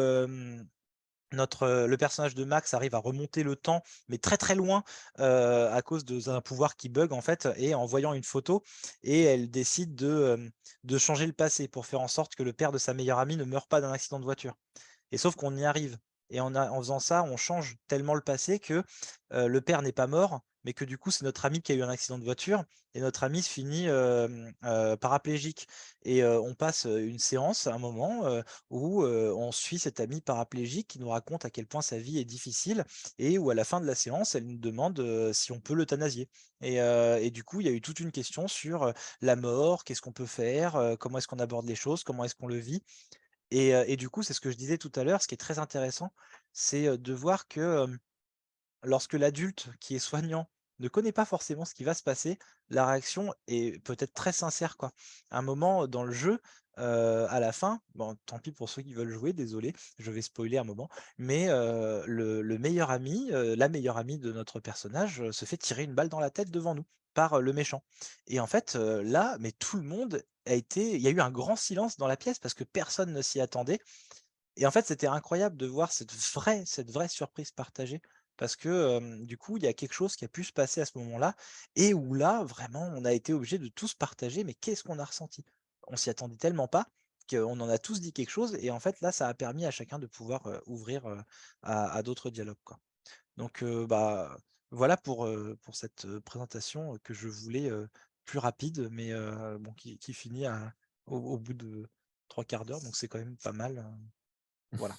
[SPEAKER 1] le personnage de Max arrive à remonter le temps, mais très, très loin, à cause d'un pouvoir qui bug en fait et en voyant une photo et elle décide de changer le passé pour faire en sorte que le père de sa meilleure amie ne meure pas d'un accident de voiture. Et sauf qu'on y arrive et en faisant ça, on change tellement le passé que, le père n'est pas mort, mais que du coup, c'est notre ami qui a eu un accident de voiture et notre ami se finit, paraplégique et on passe, une séance à un moment, où, on suit cet ami paraplégique qui nous raconte à quel point sa vie est difficile et où à la fin de la séance, elle nous demande, si on peut l'euthanasier et du coup, il y a eu toute une question sur, la mort, qu'est-ce qu'on peut faire, comment est-ce qu'on aborde les choses, comment est-ce qu'on le vit et du coup, c'est ce que je disais tout à l'heure, ce qui est très intéressant, c'est, de voir que, lorsque l'adulte qui est soignant ne connaît pas forcément ce qui va se passer, la réaction est peut-être très sincère, quoi. À un moment dans le jeu, à la fin, bon, tant pis pour ceux qui veulent jouer, désolé, je vais spoiler un moment, mais le meilleur ami, la meilleure amie de notre personnage, se fait tirer une balle dans la tête devant nous par, le méchant et en fait, là, mais tout le monde il y a eu un grand silence dans la pièce parce que personne ne s'y attendait et en fait, c'était incroyable de voir cette vraie surprise partagée parce que, du coup, il y a quelque chose qui a pu se passer à ce moment-là et où là, vraiment, on a été obligés de tous partager, mais qu'est-ce qu'on a ressenti? On s'y attendait tellement pas qu'on en a tous dit quelque chose et en fait, là, ça a permis à chacun de pouvoir, ouvrir, à d'autres dialogues, quoi. Donc, bah, Voilà pour cette, présentation, que je voulais, plus rapide, mais bon qui finit au bout de 3/4 d'heure, donc c'est quand même pas mal, voilà.